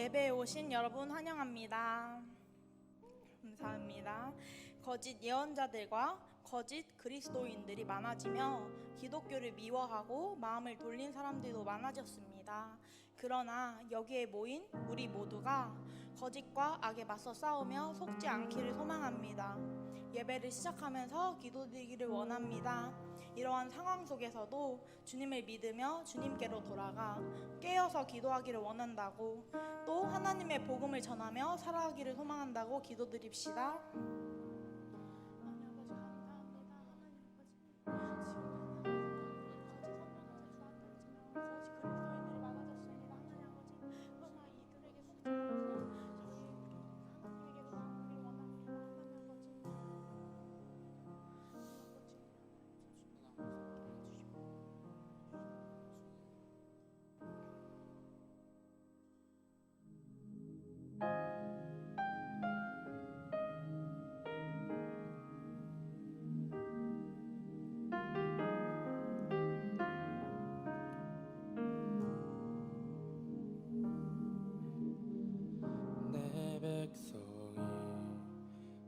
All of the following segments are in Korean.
예배에 오신 여러분 환영합니다. 감사합니다. 거짓 예언자들과 거짓 그리스도인들이 많아지며 기독교를 미워하고 마음을 돌린 사람들도 많아졌습니다. 그러나 여기에 모인 우리 모두가 거짓과 악에 맞서 싸우며 속지 않기를 소망합니다. 예배를 시작하면서 기도드리기를 원합니다. 이러한 상황 속에서도 주님을 믿으며 주님께로 돌아가 깨어서 기도하기를 원한다고, 또 하나님의 복음을 전하며 살아가기를 소망한다고 기도드립시다.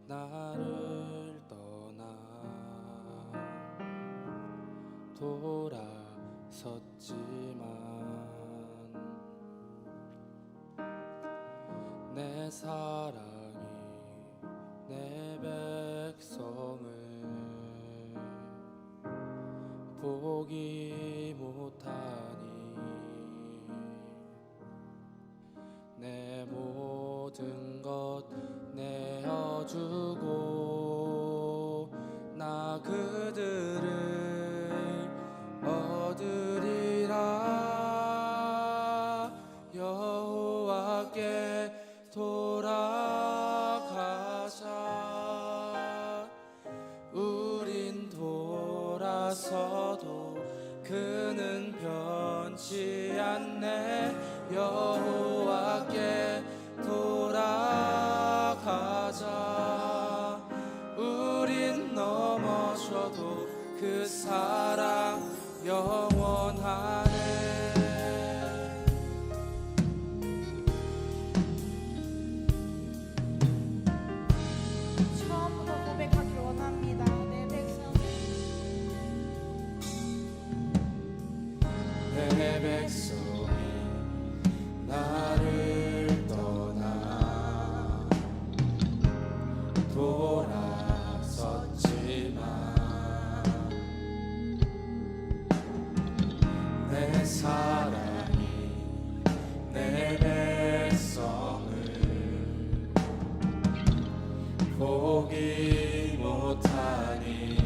나를 떠나 돌아섰지만 내 사랑이 내 백성을 보기 못하니 내 모든 것 내어주고 나 그들을 얻으리라. 여호와께 돌아가자. 우린 돌아서도 그는 변치 않네. 여호와께 돌아가자. 우린 넘어져도 그 사랑 영원하네. 처음부터 고백하길 원합니다. 내 백성이 나를 떠나 돌아섰지만 내 사랑이 내 백성을 보기 못하니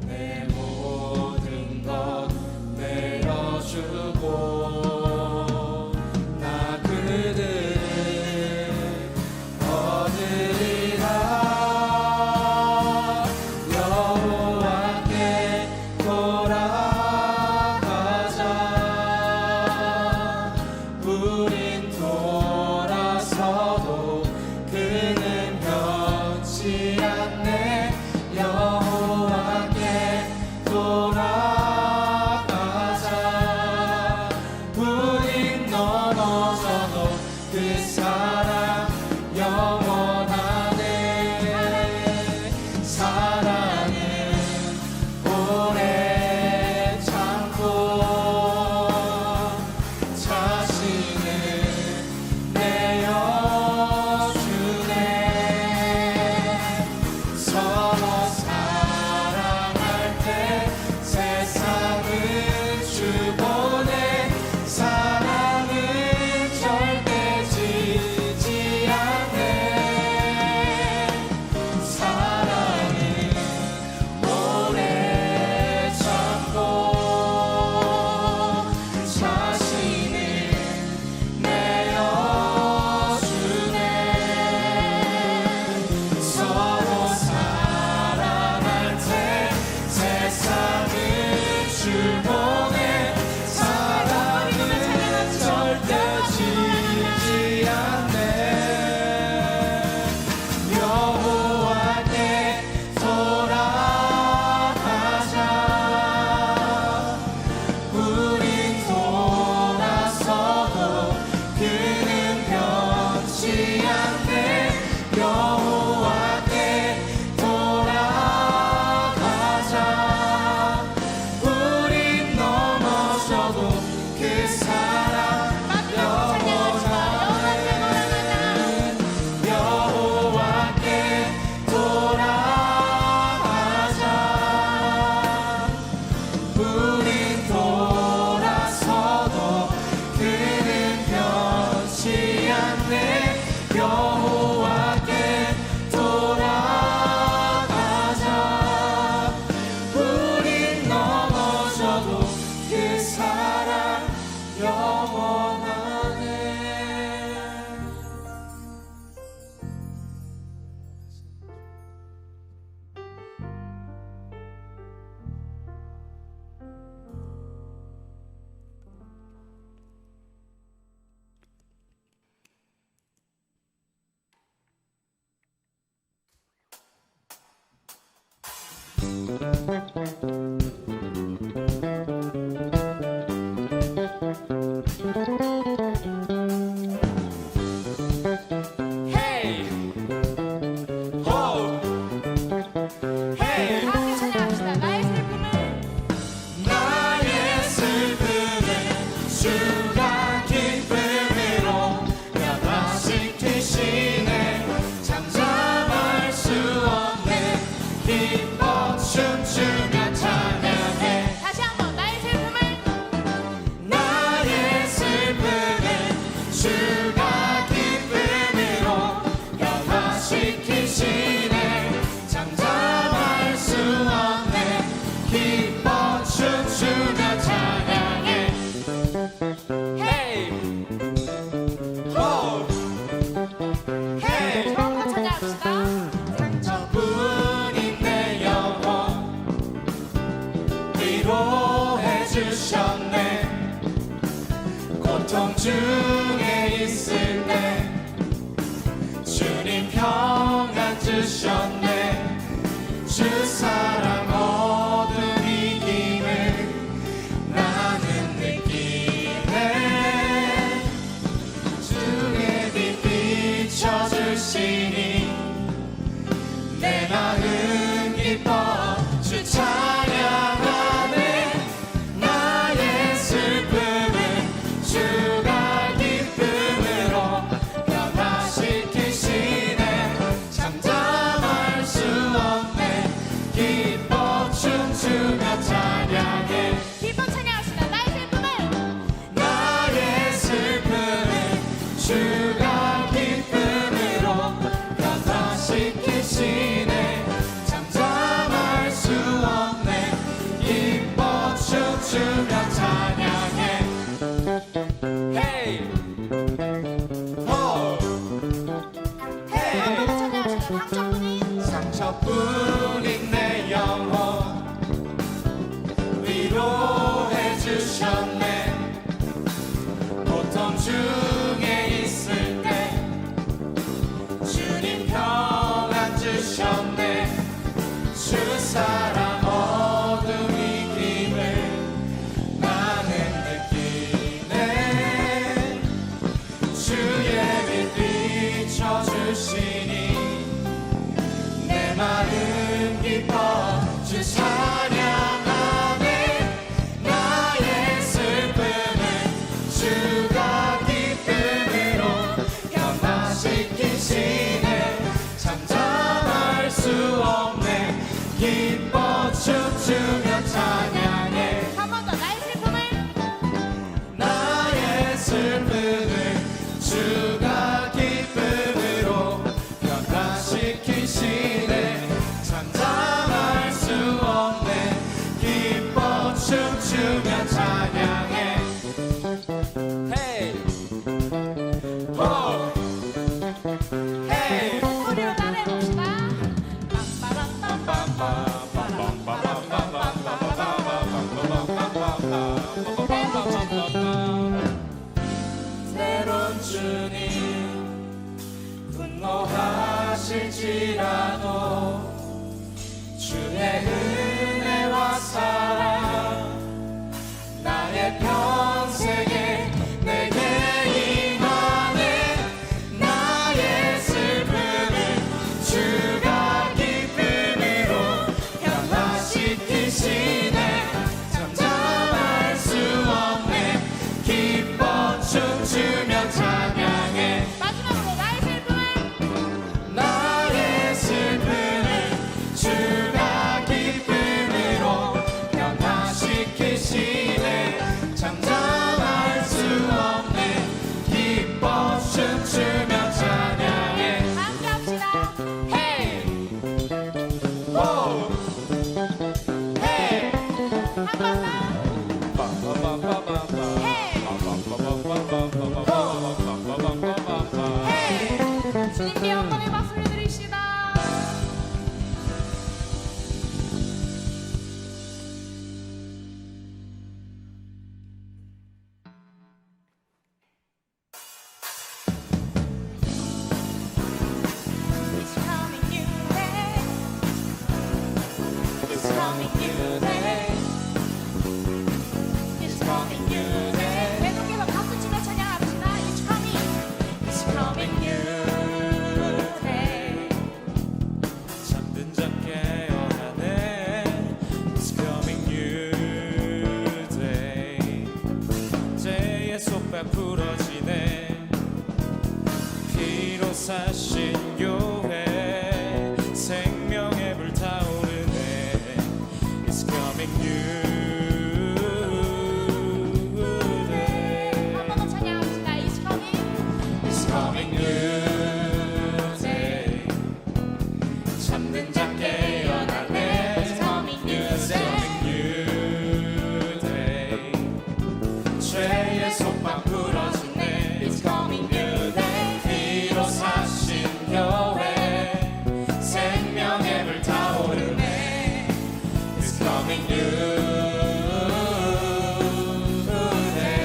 내 모든 것 내어주고 나 그들을 얻으리라. 여호와께 돌아가자. 헤이 호 헤이 함께 찬양합시다. 나의 슬픔을 나의 슬픔을 주가 기쁨으로 변화시키시네 잠잠할 수 없는 기뻐 춤추며 찬양해 다시 한번 나의 슬픔을 나의 슬픔을 주가 기쁨으로 변화시키시네 잠잠할 수 없네 기뻐 춤추며 찬양해 헤이 호 헤이 처음부터 찬양합시다. 상처뿐인 내 영혼 위로해 주셨네 고통 중에 있을 때 주님 평안 주셨네 주 사랑 어둠 이김을 나는 느끼네 주의 빛 비춰주시니 내 마음 기뻐 주 찬양하네 나의 슬픔을 주가 기쁨으로 변화시키시네 잠잠할 수 없네 기뻐 춤추며 찬양해 기뻐 찬양합시다. 나의 슬픔을 나의 슬픔을 주가 기쁨으로 변화시키시네 잠잠할 수 없네 기뻐 춤추며 찬양해 헤이 호 헤이 한번더 찬양합시다. 상처뿐인 상처뿐인 내 영혼 위로해 주셨네 고통 중에 있을 때 주님 평안 주셨네 주 사랑 어둠 이김을 나는 느끼네 주의 빛 비춰주시니 내 마음 기뻐 주 찬양하네 나의 슬픔을 주가 기쁨으로 변화시키시네 잠잠할 수 없네 기뻐 춤추며 찬양해 한 번 더 나의 슬픔을 나의 슬픔을 주가 기쁨으로 변화시키시네 잠잠할 수 없네 기뻐 춤추며 찬양해 헤이 호 헤이 소리로 따라해봅시다. 새로운 주님 분노하실지라도 주의 은혜와 사랑 coming new day. 한 번 더 찬양합시다. It's coming. It's coming new day. 잠든 자 깨어나네. It's coming new It's coming new day. 죄의 속박 풀어주네. It's coming new day. 비로 사신 교회 생명의 불 타오르네. It's coming new day.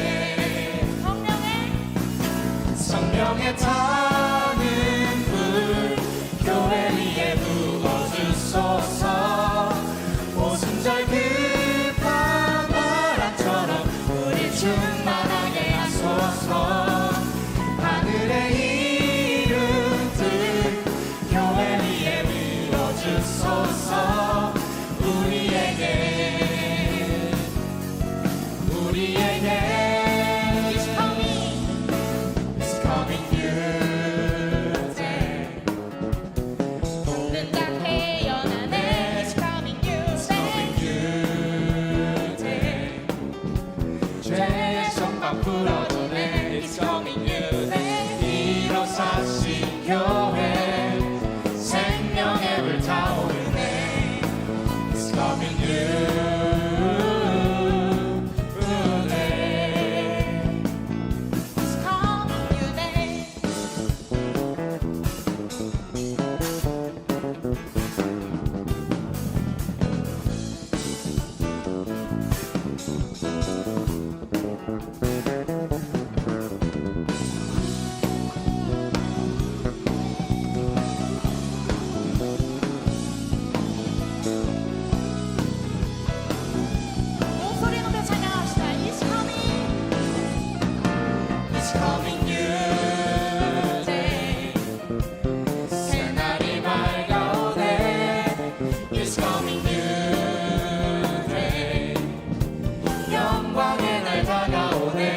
성령의 타는 불 교회 위에 부어주소서. 오순절 급한 바람처럼 우리 충만하게 하소서. 하늘의 이름들 교회 위에 부어주소서. 우리에게 It's coming. It's coming new day. 눈 다 깨어나네. It's coming new Coming day. new day. 죄의 속박 풀어주네. It's coming new day. 비로 사신 교회 생명의 불 타오르네. It's coming new day. It's coming new day. 목소리 높여 찬양합시다. It's coming. It's coming new day. 새날이 밝아오네. It's coming new day. 영광의 날 다가오네.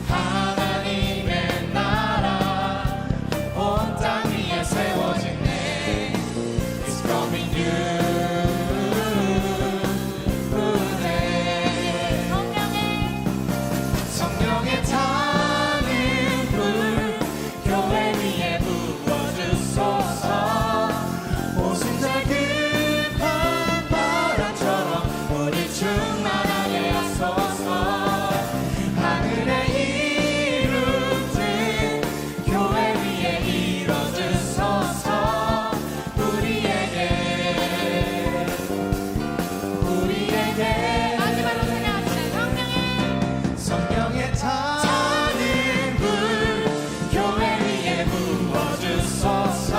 하나님의 나라 온 땅 위에 세워지네. It's coming new day. 성령의 타는 불 교회 위에 부어주소서. 오순절 급한 바람처럼 우리 충만하게 하소서. 하늘의 이름들 교회 위에 이뤄주소서. 우리에게 마지막으로 찬양합시다. 성령의 타는 불 교회 위에 부어주소서.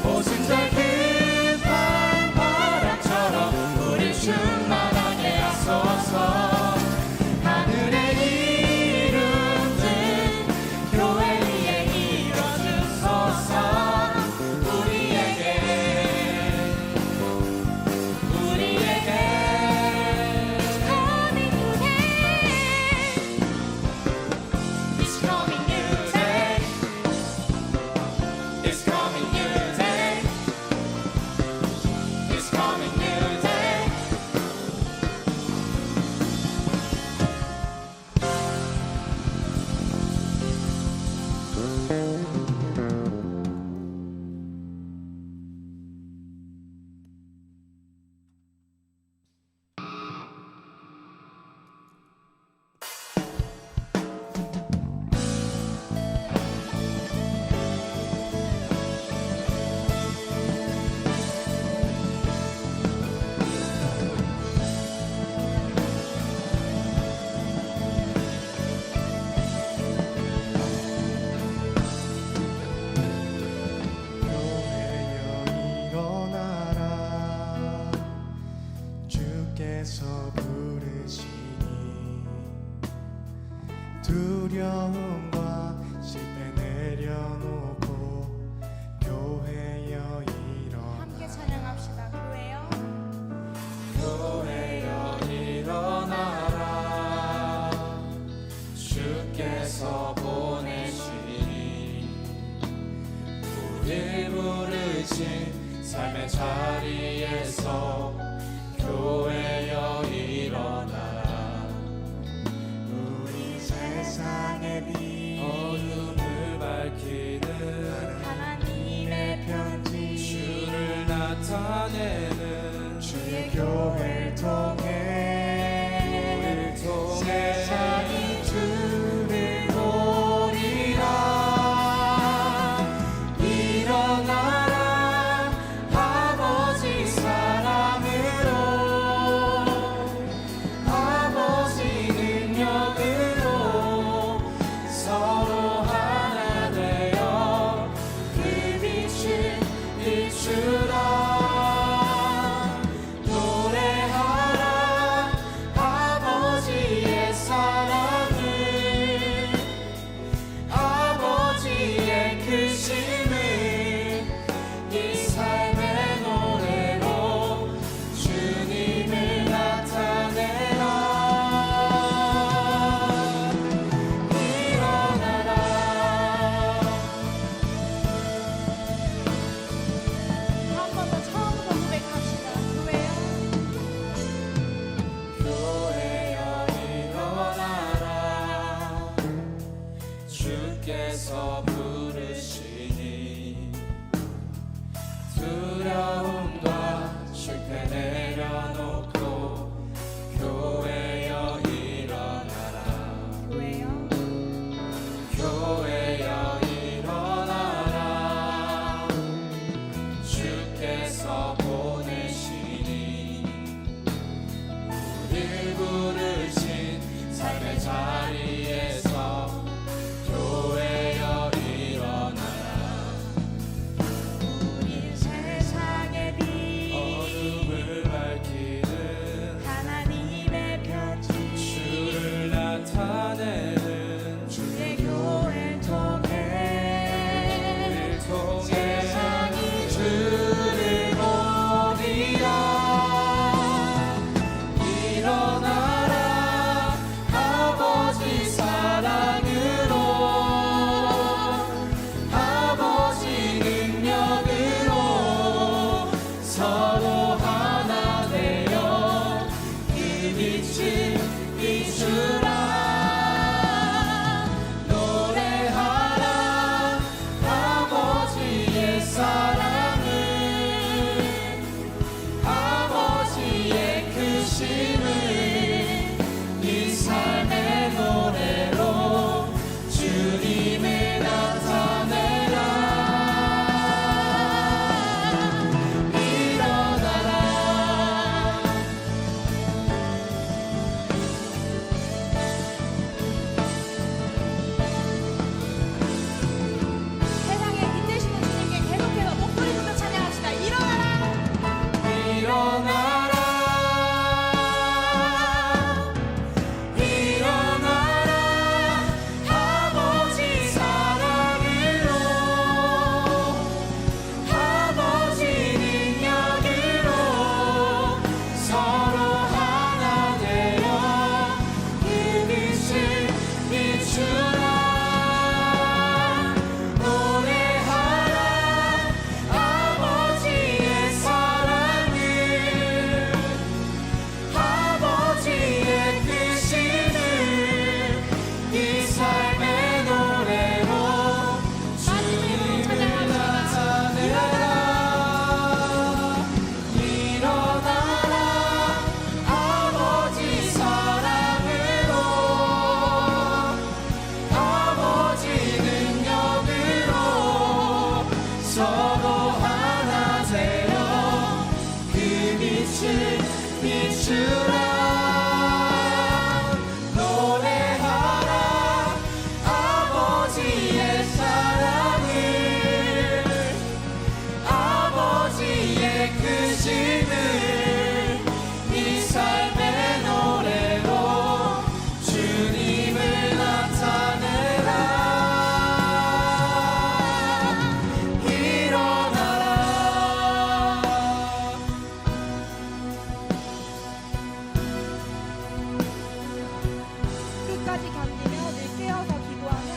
오순절 급한 바람처럼 우리 충만하게 하소서. 하늘의 이름들 교회 위에 이뤄주소서. It's coming new day. It's coming new day. It's coming new day. 교회여 일어나라. 주께서 부르시니 두려움과 실패 내려놓고 교회여 일어나. 함께 찬양합시다. 교회요. 교회여 일어나라. 주께서 보내시니 우리 부르신 삶의 자리에서 빛을 비추라. 노래하라 아버지의 사랑을, 아버지의 크심을 이 삶의 노래로 주님을 나타내라. 일어나라. 세상에 빛내시는 주님께 계속해서 목소리 들어 찬양합시다. 일어나라. 일어나라. 일어나라. 아버지 사랑으로, 아버지 능력으로 서로 하나 되어 그 빛을 비추라. 노래하라 아버지의 사랑을, 아버지의 크심을 이 삶의 노래로 주님을 나타내라. 일어나라 아버지 사랑으로, 아버지 능력으로 서로 하나 되어 그 빛을 비추라. 노래하라 아버지의 사랑을, 아버지의 크심을 이 삶의 노래로 주님을 나타내라. 일어나라. 끝까지 견디며 늘 깨어서 기도하면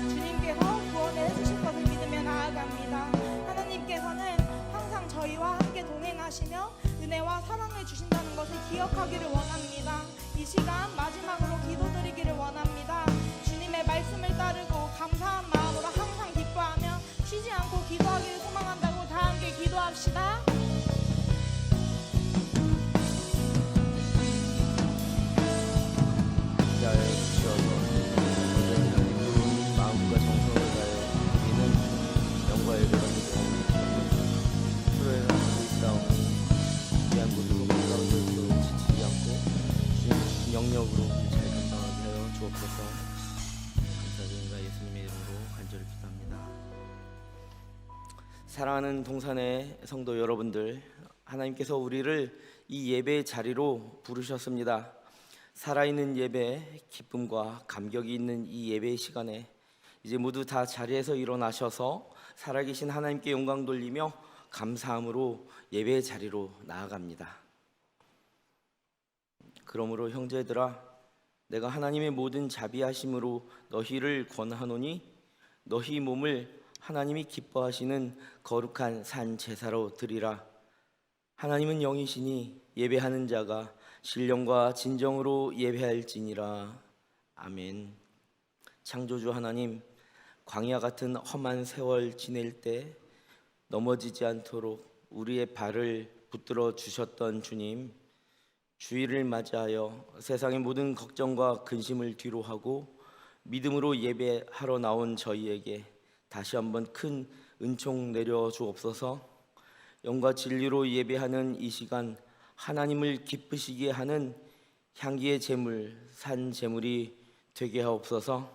주님께서 구원을 해주실 것을 믿으며 나아갑니다. 하나님께서는 항상 저희와 함께 동행하시며 은혜와 사랑을 주신다는 것을 기억하기를 원합니다. 이 시간 마지막으로 기도드리기를 원합니다. 주님의 말씀을 따르고 감사한 마음으로 항상 기뻐하며 쉬지 않고 기도하기를 소망한다고 다 함께 기도합시다. 자에 붙여서 마음과 정성을 다해 우리는 영광의 그릇을 프로에는 싸우니 귀한 곳으로 가까운데도 지치지 않고 주님 주신 영역으로 잘 감당하게 하여 주옵소서. 감사드립니다. 예수님의 이름으로 간절히 기도합니다. 사랑하는 동산의 성도 여러분들, 하나님께서 우리를 이 예배의 자리로 부르셨습니다. 살아있는 예배, 기쁨과 감격이 있는 이 예배의 시간에 이제 모두 다 자리에서 일어나셔서 살아계신 하나님께 영광 돌리며 감사함으로 예배의 자리로 나아갑니다. 그러므로 형제들아, 내가 하나님의 모든 자비하심으로 너희를 권하노니 너희 몸을 하나님이 기뻐하시는 거룩한 산 제사로 드리라. 하나님은 영이시니 예배하는 자가 신령과 진정으로 예배할지니라. 아멘. 창조주 하나님, 광야 같은 험한 세월 지낼 때 넘어지지 않도록 우리의 발을 붙들어 주셨던 주님, 주일을 맞이하여 세상의 모든 걱정과 근심을 뒤로하고 믿음으로 예배하러 나온 저희에게 다시 한번 큰 은총 내려 주옵소서. 영과 진리로 예배하는 이 시간 하나님을 기쁘시게 하는 향기의 제물, 산 제물이 되게 하옵소서.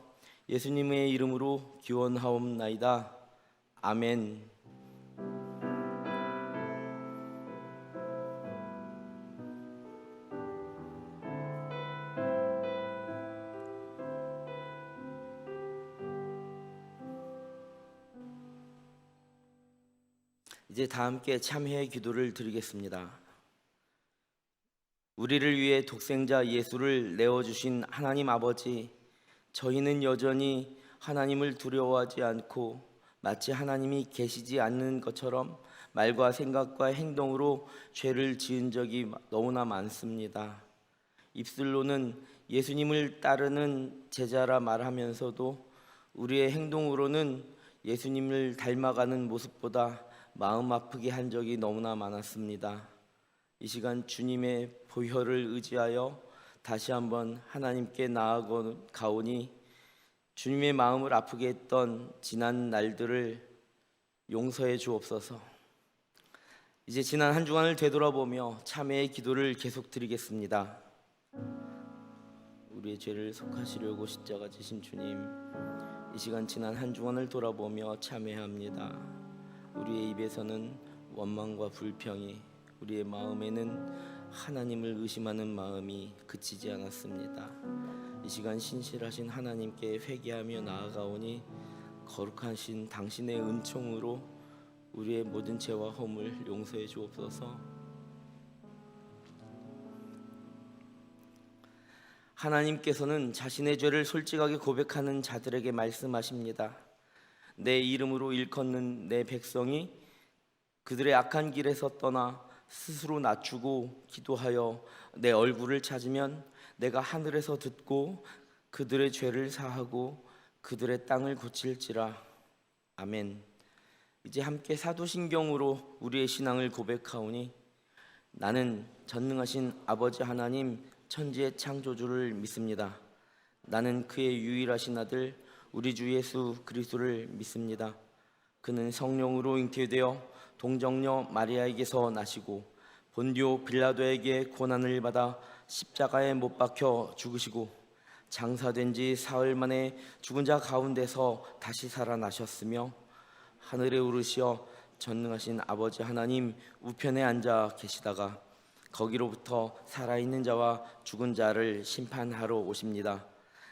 예수님의 이름으로 기원하옵나이다. 아멘. 이제 다 함께 참회의 기도를 드리겠습니다. 우리를 위해 독생자 예수를 내어주신 하나님 아버지, 저희는 여전히 하나님을 두려워하지 않고 마치 하나님이 계시지 않는 것처럼 말과 생각과 행동으로 죄를 지은 적이 너무나 많습니다. 입술로는 예수님을 따르는 제자라 말하면서도 우리의 행동으로는 예수님을 닮아가는 모습보다 마음 아프게 한 적이 너무나 많았습니다. 이 시간 주님의 보혈을 의지하여 다시 한번 하나님께 나아가오니 주님의 마음을 아프게 했던 지난 날들을 용서해 주옵소서. 이제 지난 한 주간을 되돌아보며 참회의 기도를 계속 드리겠습니다. 우리의 죄를 속하시려고 십자가 지신 주님, 이 시간 지난 한 주간을 돌아보며 참회합니다. 우리의 입에서는 원망과 불평이, 우리의 마음에는 하나님을 의심하는 마음이 그치지 않았습니다. 이 시간 신실하신 하나님께 회개하며 나아가오니 거룩하신 당신의 은총으로 우리의 모든 죄와 허물 용서해 주옵소서. 하나님께서는 자신의 죄를 솔직하게 고백하는 자들에게 말씀하십니다. 내 이름으로 일컫는 내 백성이 그들의 악한 길에서 떠나 스스로 낮추고 기도하여 내 얼굴을 찾으면 내가 하늘에서 듣고 그들의 죄를 사하고 그들의 땅을 고칠지라. 아멘. 이제 함께 사도신경으로 우리의 신앙을 고백하오니 나는 전능하신 아버지 하나님 천지의 창조주를 믿습니다. 나는 그의 유일하신 아들 우리 주 예수 그리스도를 믿습니다. 그는 성령으로 잉태되어 동정녀 마리아에게서 나시고 본디오 빌라도에게 고난을 받아 십자가에 못 박혀 죽으시고 장사된 지 사흘 만에 죽은 자 가운데서 다시 살아나셨으며 하늘에 오르시어 전능하신 아버지 하나님 우편에 앉아 계시다가 거기로부터 살아있는 자와 죽은 자를 심판하러 오십니다.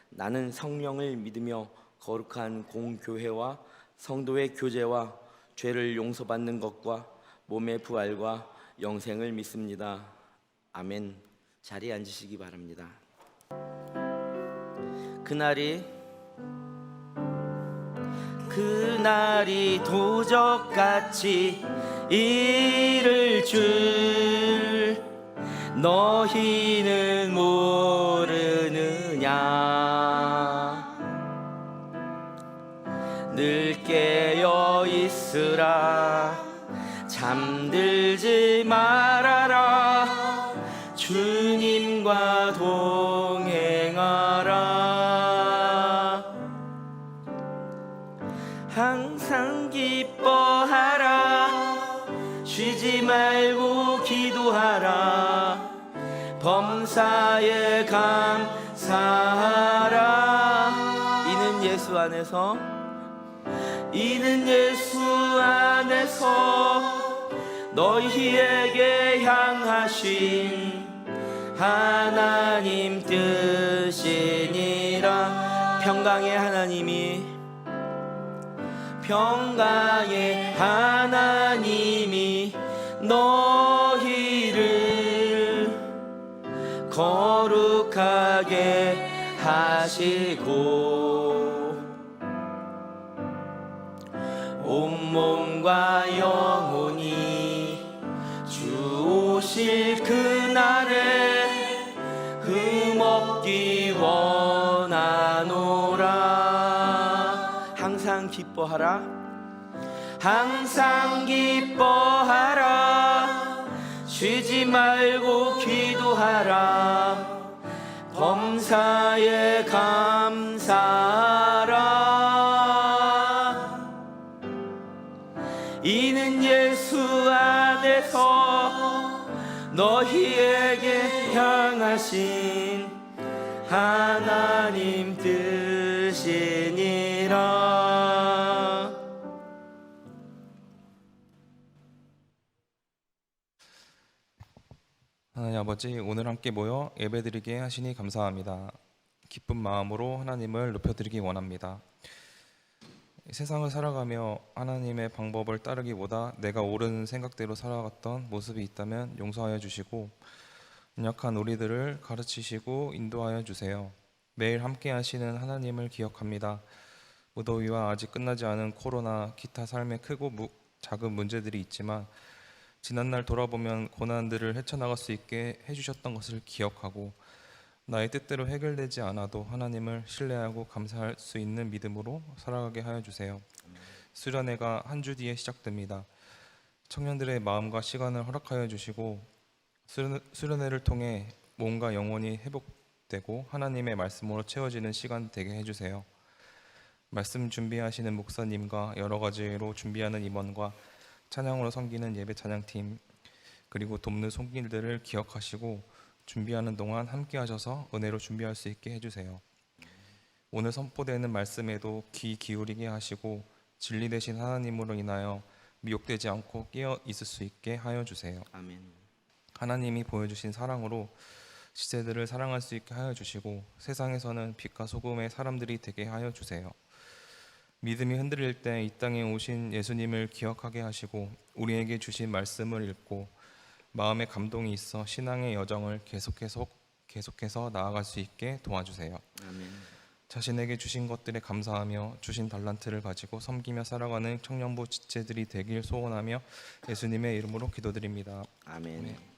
나는 성령을 믿으며 거룩한 공교회와 성도의 교제와 죄를 용서받는 것과 몸의 부활과 영생을 믿습니다. 아멘. 자리에 앉으시기 바랍니다. 그날이 도적같이 이를 줄 너희는 모르느냐. 늘 깨어 있으라. 잠들지 말아라. 주님과 동행하라. 항상 기뻐하라. 쉬지 말고 기도하라. 범사에 감사하라. 이는 예수 안에서 너희에게 향하신 하나님 뜻이니라. 평강의 하나님이 너희를 거룩하게 하시고 온몸과 영혼이 주 오실 그날에 흠없기 원하노라. 항상 기뻐하라. 쉬지 말고 기도하라. 범사에 감사하라. 이는 예수 안에서 너희에게 향하신 하나님 뜻이니라. 하나님 아버지, 오늘 함께 모여 예배드리게 하시니 감사합니다. 기쁜 마음으로 하나님을 높여드리기 원합니다. 세상을 살아가며 하나님의 방법을 따르기보다 내가 옳은 생각대로 살아갔던 모습이 있다면 용서하여 주시고 연약한 우리들을 가르치시고 인도하여 주세요. 매일 함께 하시는 하나님을 기억합니다. 무더위와 아직 끝나지 않은 코로나, 기타 삶의 크고 작은 문제들이 있지만 지난날 돌아보면 고난들을 헤쳐나갈 수 있게 해주셨던 것을 기억하고 나의 뜻대로 해결되지 않아도 하나님을 신뢰하고 감사할 수 있는 믿음으로 살아가게 하여 주세요. 수련회가 한 주 뒤에 시작됩니다. 청년들의 마음과 시간을 허락하여 주시고 수련회를 통해 몸과 영혼이 회복되고 하나님의 말씀으로 채워지는 시간 되게 해주세요. 말씀 준비하시는 목사님과 여러 가지로 준비하는 임원과 찬양으로 섬기는 예배 찬양팀 그리고 돕는 손길들을 기억하시고 준비하는 동안 함께 하셔서 은혜로 준비할 수 있게 해주세요. 오늘 선포되는 말씀에도 귀 기울이게 하시고 진리 되신 하나님으로 인하여 미혹되지 않고 깨어 있을 수 있게 하여 주세요. 아멘. 하나님이 보여주신 사랑으로 시세들을 사랑할 수 있게 하여 주시고 세상에서는 빛과 소금의 사람들이 되게 하여 주세요. 믿음이 흔들릴 때 이 땅에 오신 예수님을 기억하게 하시고 우리에게 주신 말씀을 읽고 마음에 감동이 있어 신앙의 여정을 계속해서 나아갈 수 있게 도와주세요. 아멘. 자신에게 주신 것들에 감사하며 주신 달란트를 가지고 섬기며 살아가는 청년부 지체들이 되길 소원하며 예수님의 이름으로 기도드립니다. 아멘. 아멘.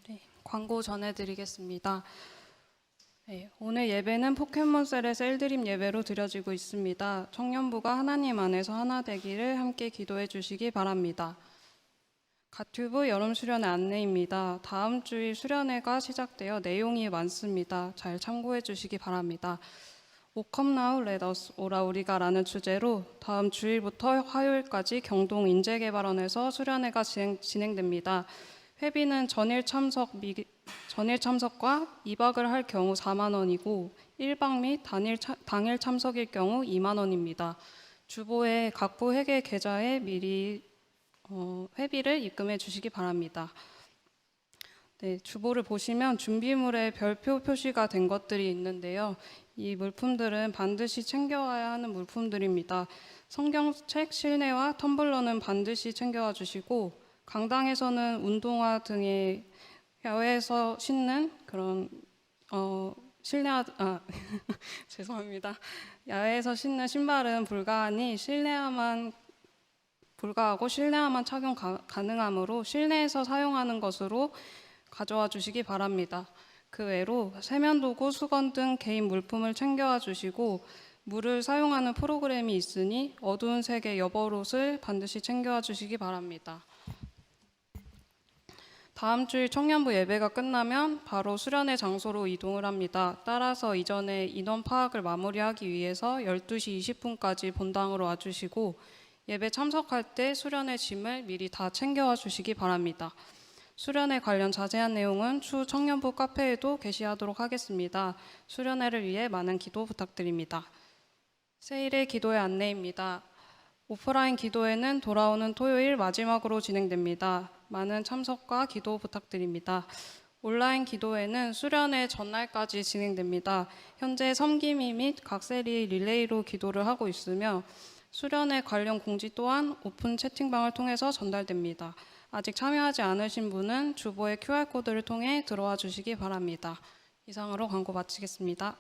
네, 광고 전해드리겠습니다. 네, 오늘 예배는 포켓몬셀의 셀드림 예배로 드려지고 있습니다. 청년부가 하나님 안에서 하나 되기를 함께 기도해 주시기 바랍니다. 가튜브 여름 수련회 안내입니다. 다음 주일 수련회가 시작되어 내용이 많습니다. 잘 참고해 주시기 바랍니다. O come now, let us 오라 우리가라는 주제로 다음 주일부터 화요일까지 경동 인재개발원에서 수련회가 진행됩니다. 회비는 전일 참석과 2박을 할 경우 4만 원이고 1박 및 당일 참석일 경우 2만 원입니다. 주보에 각부 회계 계좌에 미리 회비를 입금해 주시기 바랍니다. 네, 주보를 보시면 준비물에 별표 표시가 된 것들이 있는데요. 이 물품들은 반드시 챙겨와야 하는 물품들입니다. 성경책, 실내화, 텀블러는 반드시 챙겨와 주시고 강당에서는 운동화 등의 야외에서 신는 그런 실내화 죄송합니다. 야외에서 신는 신발은 불가하고 실내화만 착용 가능하므로 실내에서 사용하는 것으로 가져와 주시기 바랍니다. 그 외로 세면도구, 수건 등 개인 물품을 챙겨와 주시고 물을 사용하는 프로그램이 있으니 어두운 색의 여벌옷을 반드시 챙겨와 주시기 바랍니다. 다음 주일 청년부 예배가 끝나면 바로 수련회 장소로 이동을 합니다. 따라서 이전에 인원 파악을 마무리하기 위해서 12시 20분까지 본당으로 와주시고 예배 참석할 때 수련회 짐을 미리 다 챙겨와 주시기 바랍니다. 수련회 관련 자세한 내용은 추후 청년부 카페에도 게시하도록 하겠습니다. 수련회를 위해 많은 기도 부탁드립니다. 세일의 기도의 안내입니다. 오프라인 기도회는 돌아오는 토요일 마지막으로 진행됩니다. 많은 참석과 기도 부탁드립니다. 온라인 기도회는 수련회 전날까지 진행됩니다. 현재 섬김이 및 각세리 릴레이로 기도를 하고 있으며 수련회 관련 공지 또한 오픈 채팅방을 통해서 전달됩니다. 아직 참여하지 않으신 분은 주보의 QR코드를 통해 들어와 주시기 바랍니다. 이상으로 광고 마치겠습니다.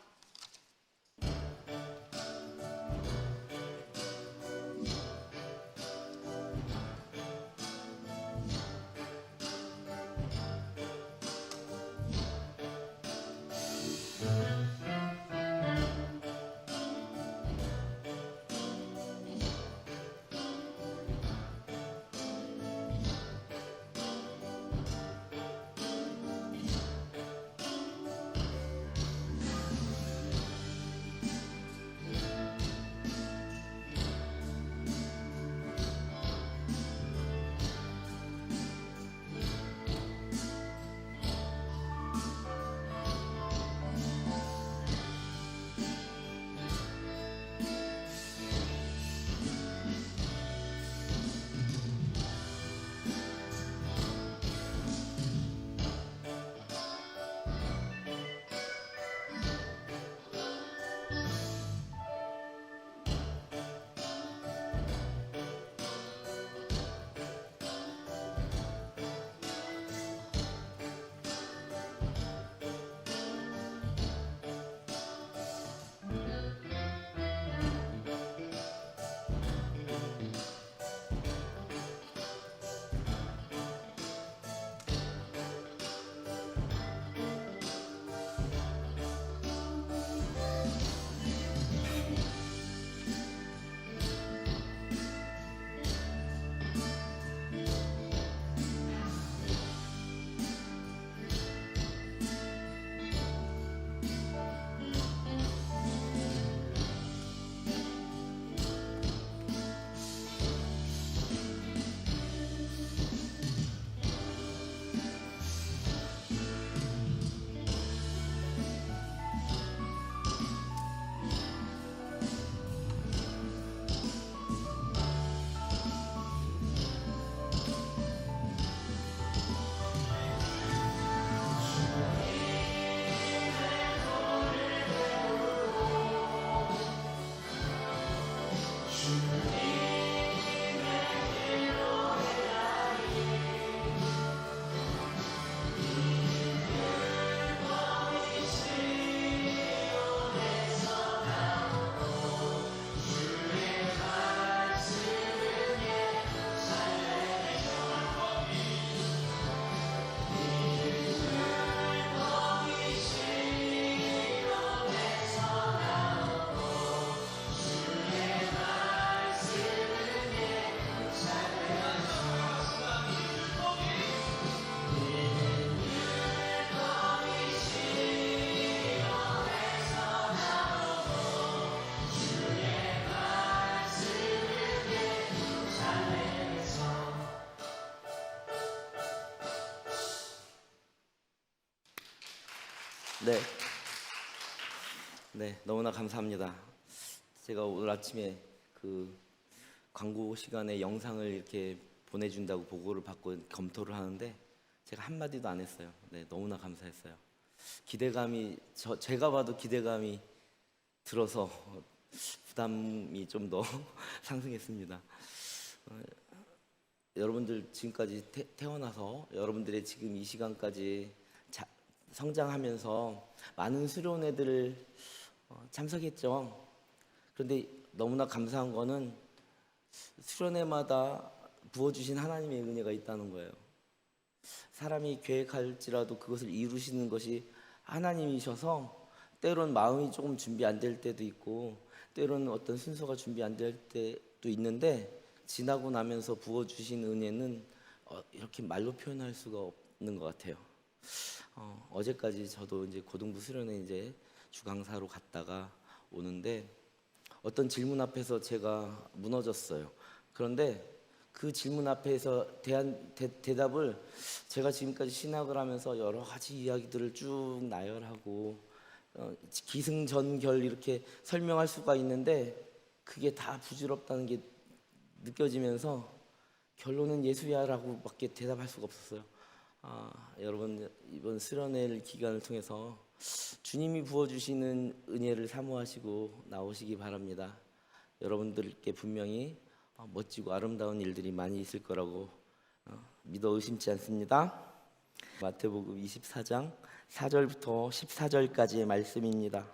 네. 네, 너무나 감사합니다. 제가 오늘 아침에 그 광고 시간에 영상을 이렇게 보내준다고 보고를 받고 검토를 하는데 제가 한마디도 안 했어요. 네, 너무나 감사했어요. 기대감이 제가 봐도 기대감이 들어서 부담이 좀 더 상승했습니다. 여러분들 지금까지 태어나서 여러분들의 지금 이 시간까지 성장하면서 많은 수련회들을 참석했죠. 그런데 너무나 감사한 거는 수련회마다 부어주신 하나님의 은혜가 있다는 거예요. 사람이 계획할지라도 그것을 이루시는 것이 하나님이셔서 때론 마음이 조금 준비 안 될 때도 있고 때로는 어떤 순서가 준비 안 될 때도 있는데 지나고 나면서 부어주신 은혜는 이렇게 말로 표현할 수가 없는 것 같아요. 어제까지 저도 이제 고등부 수련회 이제 주강사로 갔다가 오는데 어떤 질문 앞에서 제가 무너졌어요. 그런데 그 질문 앞에서 대답을 제가 지금까지 신학을 하면서 여러 가지 이야기들을 쭉 나열하고 기승전결 이렇게 설명할 수가 있는데 그게 다 부질없다는 게 느껴지면서 결론은 예수야라고 밖에 대답할 수가 없었어요. 여러분 이번 수련회 기간을 통해서 주님이 부어주시는 은혜를 사모하시고 나오시기 바랍니다. 여러분들께 분명히 멋지고 아름다운 일들이 많이 있을 거라고 믿어 의심치 않습니다. 마태복음 24장 4절부터 14절까지의 말씀입니다.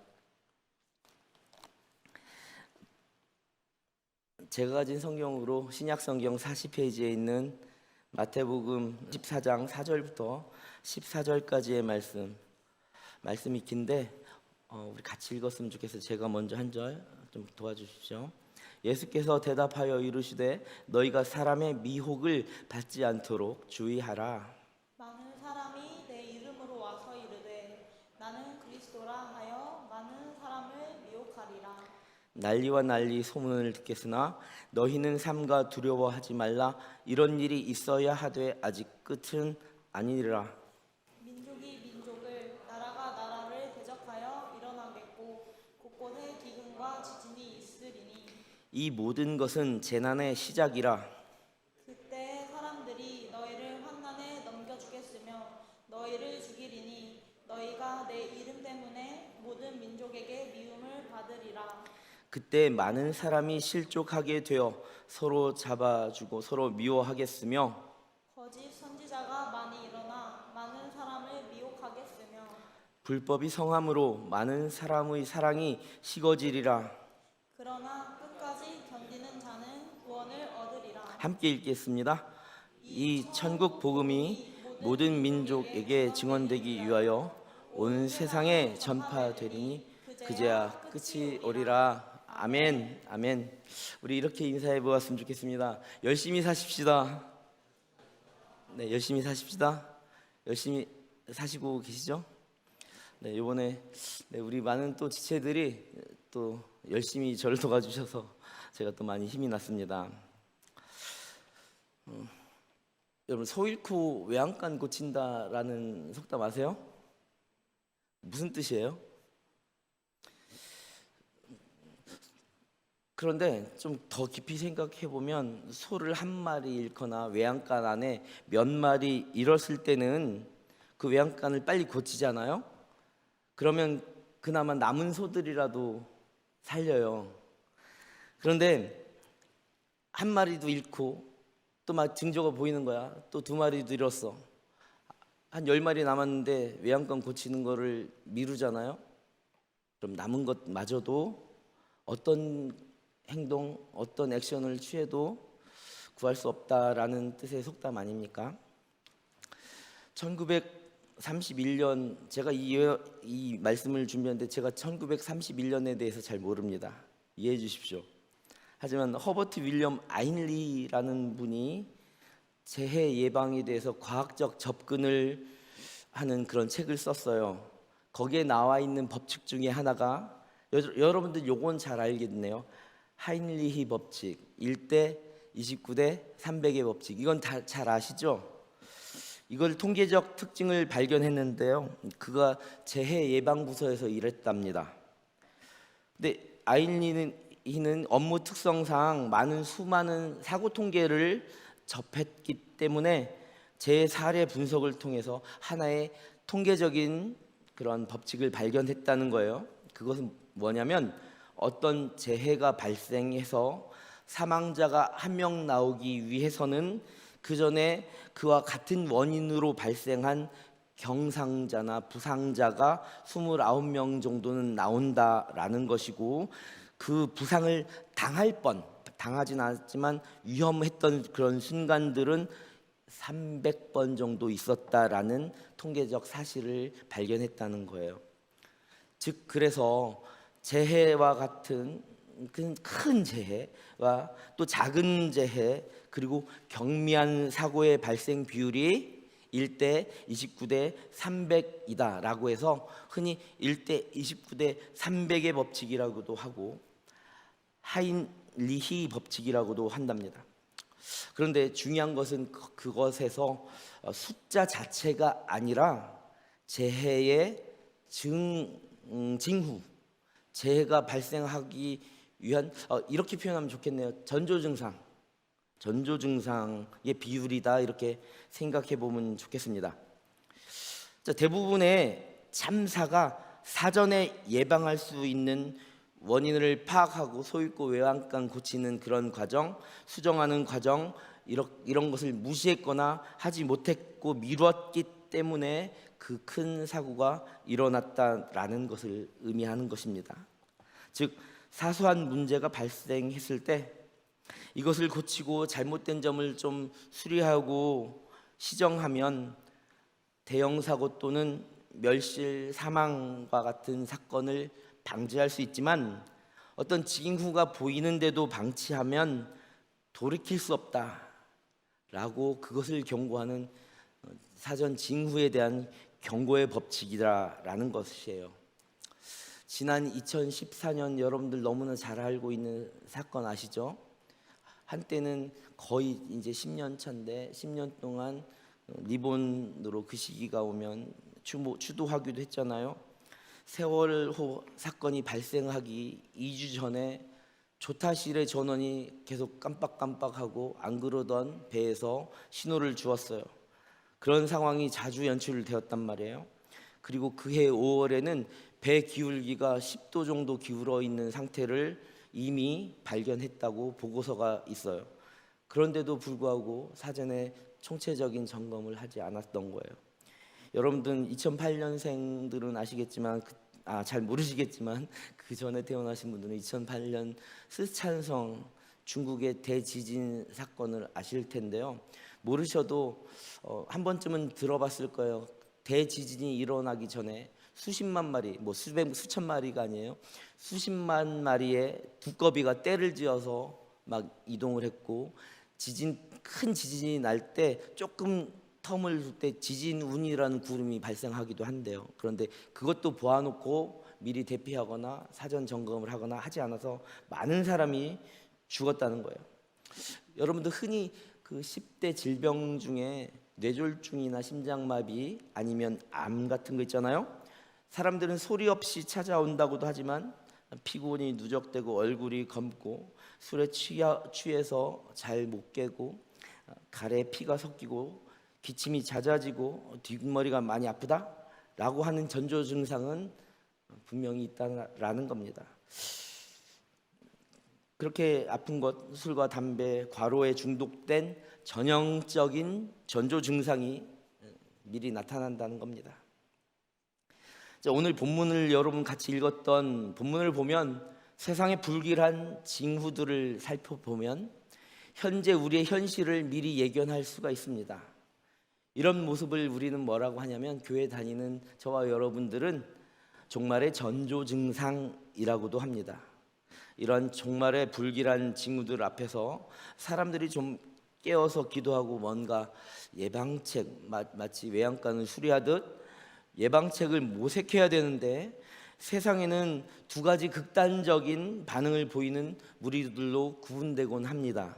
제가 가진 성경으로 신약성경 40페이지에 있는 마태복음 14장 4절부터 14절까지의 말씀이 긴데 우리 같이 읽었으면 좋겠어요. 제가 먼저 한 절 좀 도와주십시오. 예수께서 대답하여 이르시되 너희가 사람의 미혹을 받지 않도록 주의하라. 많은 사람이 내 이름으로 와서 이르되 나는 그리스도라 하여 많은 사람을 미혹하리라. 난리와 난리 소문을 듣겠으나 너희는 삼가 두려워하지 말라. 이런 일이 있어야 하되 아직 끝은 아니니라. 민족이 민족을 나라가 나라를 대적하여 일어나겠고 곳곳에 기근과 지진이 있으리니 이 모든 것은 재난의 시작이라. 그때 사람들이 너희를 환난에 넘겨주겠으며 너희를 죽이리니 너희가 내 이름 때문에 모든 민족에게 미움을 받으리라. 그때 많은 사람이 실족하게 되어 서로 잡아주고 서로 미워하겠으며 거짓 선지자가 많이 일어나 많은 사람을 미혹하겠으며 불법이 성함으로 많은 사람의 사랑이 식어지리라. 그러나 끝까지 견디는 자는 구원을 얻으리라. 함께 읽겠습니다. 이 천국 복음이 모든 민족에게 증언되기 위하여 온 세상에 전파되리니 그제야 끝이 오리라. 아멘. 아멘. 우리 이렇게 인사해 보았으면 좋겠습니다. 열심히 사십시다. 네, 열심히 사십시다. 열심히 사시고 계시죠? 네, 이번에 우리 많은 또 지체들이 또 열심히 저를 도와주셔서 제가 또 많이 힘이 났습니다. 여러분 소 잃고 외양간 고친다라는 속담 아세요? 무슨 뜻이에요? 그런데 좀 더 깊이 생각해 보면 소를 한 마리 잃거나 외양간 안에 몇 마리 잃었을 때는 그 외양간을 빨리 고치잖아요. 그러면 그나마 남은 소들이라도 살려요. 그런데 한 마리도 잃고 또 막 징조가 보이는 거야. 또 두 마리도 잃었어. 한 10마리 남았는데 외양간 고치는 거를 미루잖아요. 그럼 남은 것마저도 어떤 행동, 어떤 액션을 취해도 구할 수 없다라는 뜻의 속담 아닙니까? 1931년 제가 이 말씀을 준비했는데 제가 1931년에 대해서 잘 모릅니다. 이해해 주십시오. 하지만 허버트 윌리엄 아인리라는 분이 재해 예방에 대해서 과학적 접근을 하는 그런 책을 썼어요. 거기에 나와 있는 법칙 중에 하나가 여러분들 요건 잘 알겠네요. 하인리히 법칙, 1대 29대 300의 법칙. 이건 다 잘 아시죠? 이걸 통계적 특징을 발견했는데요. 그가 재해 예방부서에서 일했답니다. 근데 아일린은 업무 특성상 수많은 사고 통계를 접했기 때문에 제 사례 분석을 통해서 하나의 통계적인 그런 법칙을 발견했다는 거예요. 그것은 뭐냐면 어떤 재해가 발생해서 사망자가 한 명 나오기 위해서는 그 전에 그와 같은 원인으로 발생한 경상자나 부상자가 29명 정도는 나온다라는 것이고, 그 부상을 당하진 않았지만 위험했던 그런 순간들은 300번 정도 있었다라는 통계적 사실을 발견했다는 거예요. 즉 그래서 재해와 같은 큰 재해와 또 작은 재해, 그리고 경미한 사고의 발생 비율이 1대 29대 300이다 라고 해서 흔히 1대 29대 300의 법칙이라고도 하고 하인리히 법칙이라고도 한답니다. 그런데 중요한 것은 그것에서 숫자 자체가 아니라 재해의 징후, 재해가 발생하기 위한, 이렇게 표현하면 좋겠네요. 전조증상의 비율이다, 이렇게 생각해 보면 좋겠습니다. 자, 대부분의 참사가 사전에 예방할 수 있는 원인을 파악하고 소잃고 외양간 고치는 그런 과정, 수정하는 과정, 이런 것을 무시했거나 하지 못했고 미뤘기 때문에 그 큰 사고가 일어났다라는 것을 의미하는 것입니다. 즉 사소한 문제가 발생했을 때 이것을 고치고 잘못된 점을 좀 수리하고 시정하면 대형 사고 또는 멸실 사망과 같은 사건을 방지할 수 있지만, 어떤 징후가 보이는데도 방치하면 돌이킬 수 없다라고 그것을 경고하는 사전 징후에 대한 경고의 법칙이다라는 것이에요. 지난 2014년 여러분들 너무나 잘 알고 있는 사건 아시죠? 한때는 거의 이제 10년 차인데 10년 동안 리본으로 그 시기가 오면 추도하기도 했잖아요. 세월호 사건이 발생하기 2주 전에 조타실의 전원이 계속 깜빡깜빡하고 안 그러던 배에서 신호를 주었어요. 그런 상황이 자주 연출되었단 말이에요. 그리고 그해 5월에는 배 기울기가 10도 정도 기울어 있는 상태를 이미 발견했다고 보고서가 있어요. 그런데도 불구하고 사전에 총체적인 점검을 하지 않았던 거예요. 여러분들 2008년생들은 아시겠지만 잘 모르시겠지만 그 전에 태어나신 분들은 2008년 스촨성 중국의 대지진 사건을 아실 텐데요. 모르셔도 한 번쯤은 들어봤을 거예요. 대지진이 일어나기 전에 수십만 마리, 수천 마리가 아니에요. 수십만 마리의 두꺼비가 떼를 지어서 막 이동을 했고, 큰 지진이 날 때 조금 텀을 둘 때 지진운이라는 구름이 발생하기도 한대요. 그런데 그것도 보아놓고 미리 대피하거나 사전 점검을 하거나 하지 않아서 많은 사람이 죽었다는 거예요. 여러분들 흔히 그 10대 질병 중에 뇌졸중이나 심장마비 아니면 암 같은 거 있잖아요. 사람들은 소리 없이 찾아온다고도 하지만 피곤이 누적되고 얼굴이 검고 술에 취해서 잘 못 깨고 가래에 피가 섞이고 기침이 잦아지고 뒷머리가 많이 아프다라고 하는 전조 증상은 분명히 있다라는 겁니다. 그렇게 아픈 것, 술과 담배, 과로에 중독된 전형적인 전조 증상이 미리 나타난다는 겁니다. 자, 오늘 본문을 여러분 같이 읽었던 본문을 보면 세상의 불길한 징후들을 살펴보면 현재 우리의 현실을 미리 예견할 수가 있습니다. 이런 모습을 우리는 뭐라고 하냐면, 교회 다니는 저와 여러분들은 종말의 전조 증상이라고도 합니다. 이런 종말의 불길한 징후들 앞에서 사람들이 좀 깨어서 기도하고 뭔가 예방책, 마치 외양간을 수리하듯 예방책을 모색해야 되는데, 세상에는 두 가지 극단적인 반응을 보이는 무리들로 구분되곤 합니다.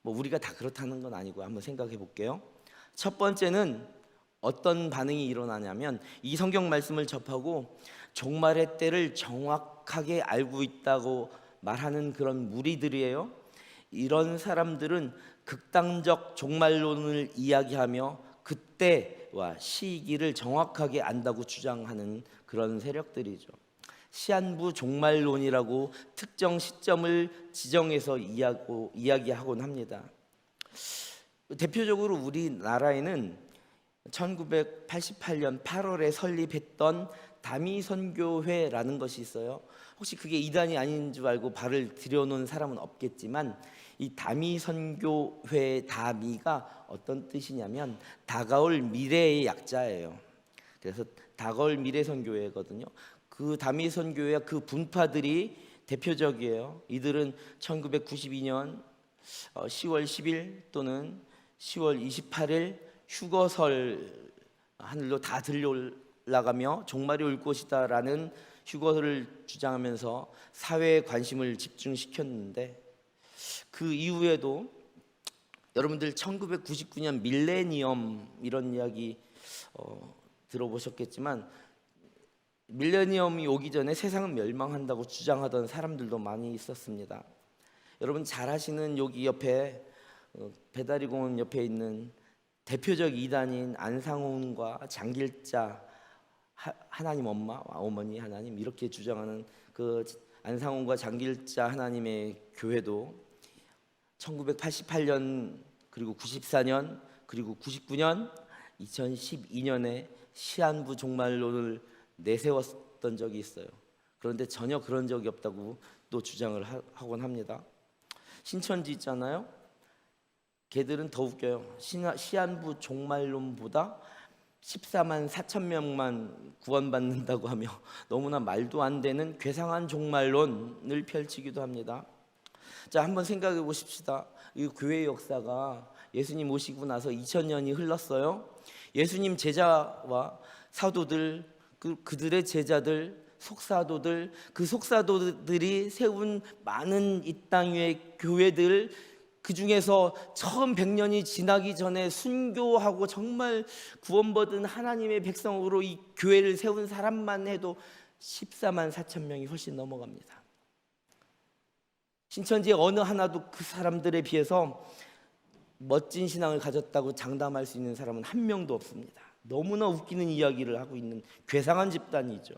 우리가 다 그렇다는 건 아니고 한번 생각해 볼게요. 첫 번째는 어떤 반응이 일어나냐면 이 성경 말씀을 접하고 종말의 때를 정확하게 알고 있다고 말하는 그런 무리들이에요. 이런 사람들은 극단적 종말론을 이야기하며 그때와 시기를 정확하게 안다고 주장하는 그런 세력들이죠. 시한부 종말론이라고 특정 시점을 지정해서 이야기하곤 합니다. 대표적으로 우리나라에는 1988년 8월에 설립했던 다미선교회라는 것이 있어요. 혹시 그게 이단이 아닌 줄 알고 발을 들여놓은 사람은 없겠지만 이 다미선교회 다미가 어떤 뜻이냐면 다가올 미래의 약자예요. 그래서 다가올 미래선교회거든요. 그 다미선교회와 그 분파들이 대표적이에요. 이들은 1992년 10월 10일 또는 10월 28일 휴거설 하늘로 다 들려올라가며 종말이 올 것이다라는 휴거를 주장하면서 사회의 관심을 집중시켰는데 그 이후에도 여러분들 1999년 밀레니엄 이런 이야기 들어보셨겠지만 밀레니엄이 오기 전에 세상은 멸망한다고 주장하던 사람들도 많이 있었습니다. 여러분 잘 아시는 여기 옆에 배다리공원 옆에 있는 대표적 이단인 안상홍과 장길자 하나님 엄마, 어머니 하나님 이렇게 주장하는 그 안상홍과 장길자 하나님의 교회도 1988년 그리고 94년 그리고 99년 2012년에 시한부 종말론을 내세웠던 적이 있어요. 그런데 전혀 그런 적이 없다고 또 주장을 하곤 합니다. 신천지 있잖아요. 걔들은 더 웃겨요. 시한부 종말론보다 14만 4천 명만 구원받는다고 하며 너무나 말도 안 되는 괴상한 종말론을 펼치기도 합니다. 자, 한번 생각해 보십시다. 이 교회의 역사가 예수님 오시고 나서 2000년이 흘렀어요. 예수님 제자와 사도들, 그들의 제자들, 속사도들, 그 속사도들이 세운 많은 이 땅 위의 교회들, 그 중에서 처음 100년이 지나기 전에 순교하고 정말 구원받은 하나님의 백성으로 이 교회를 세운 사람만 해도 14만 4천 명이 훨씬 넘어갑니다. 신천지의 어느 하나도 그 사람들에 비해서 멋진 신앙을 가졌다고 장담할 수 있는 사람은 한 명도 없습니다. 너무나 웃기는 이야기를 하고 있는 괴상한 집단이죠.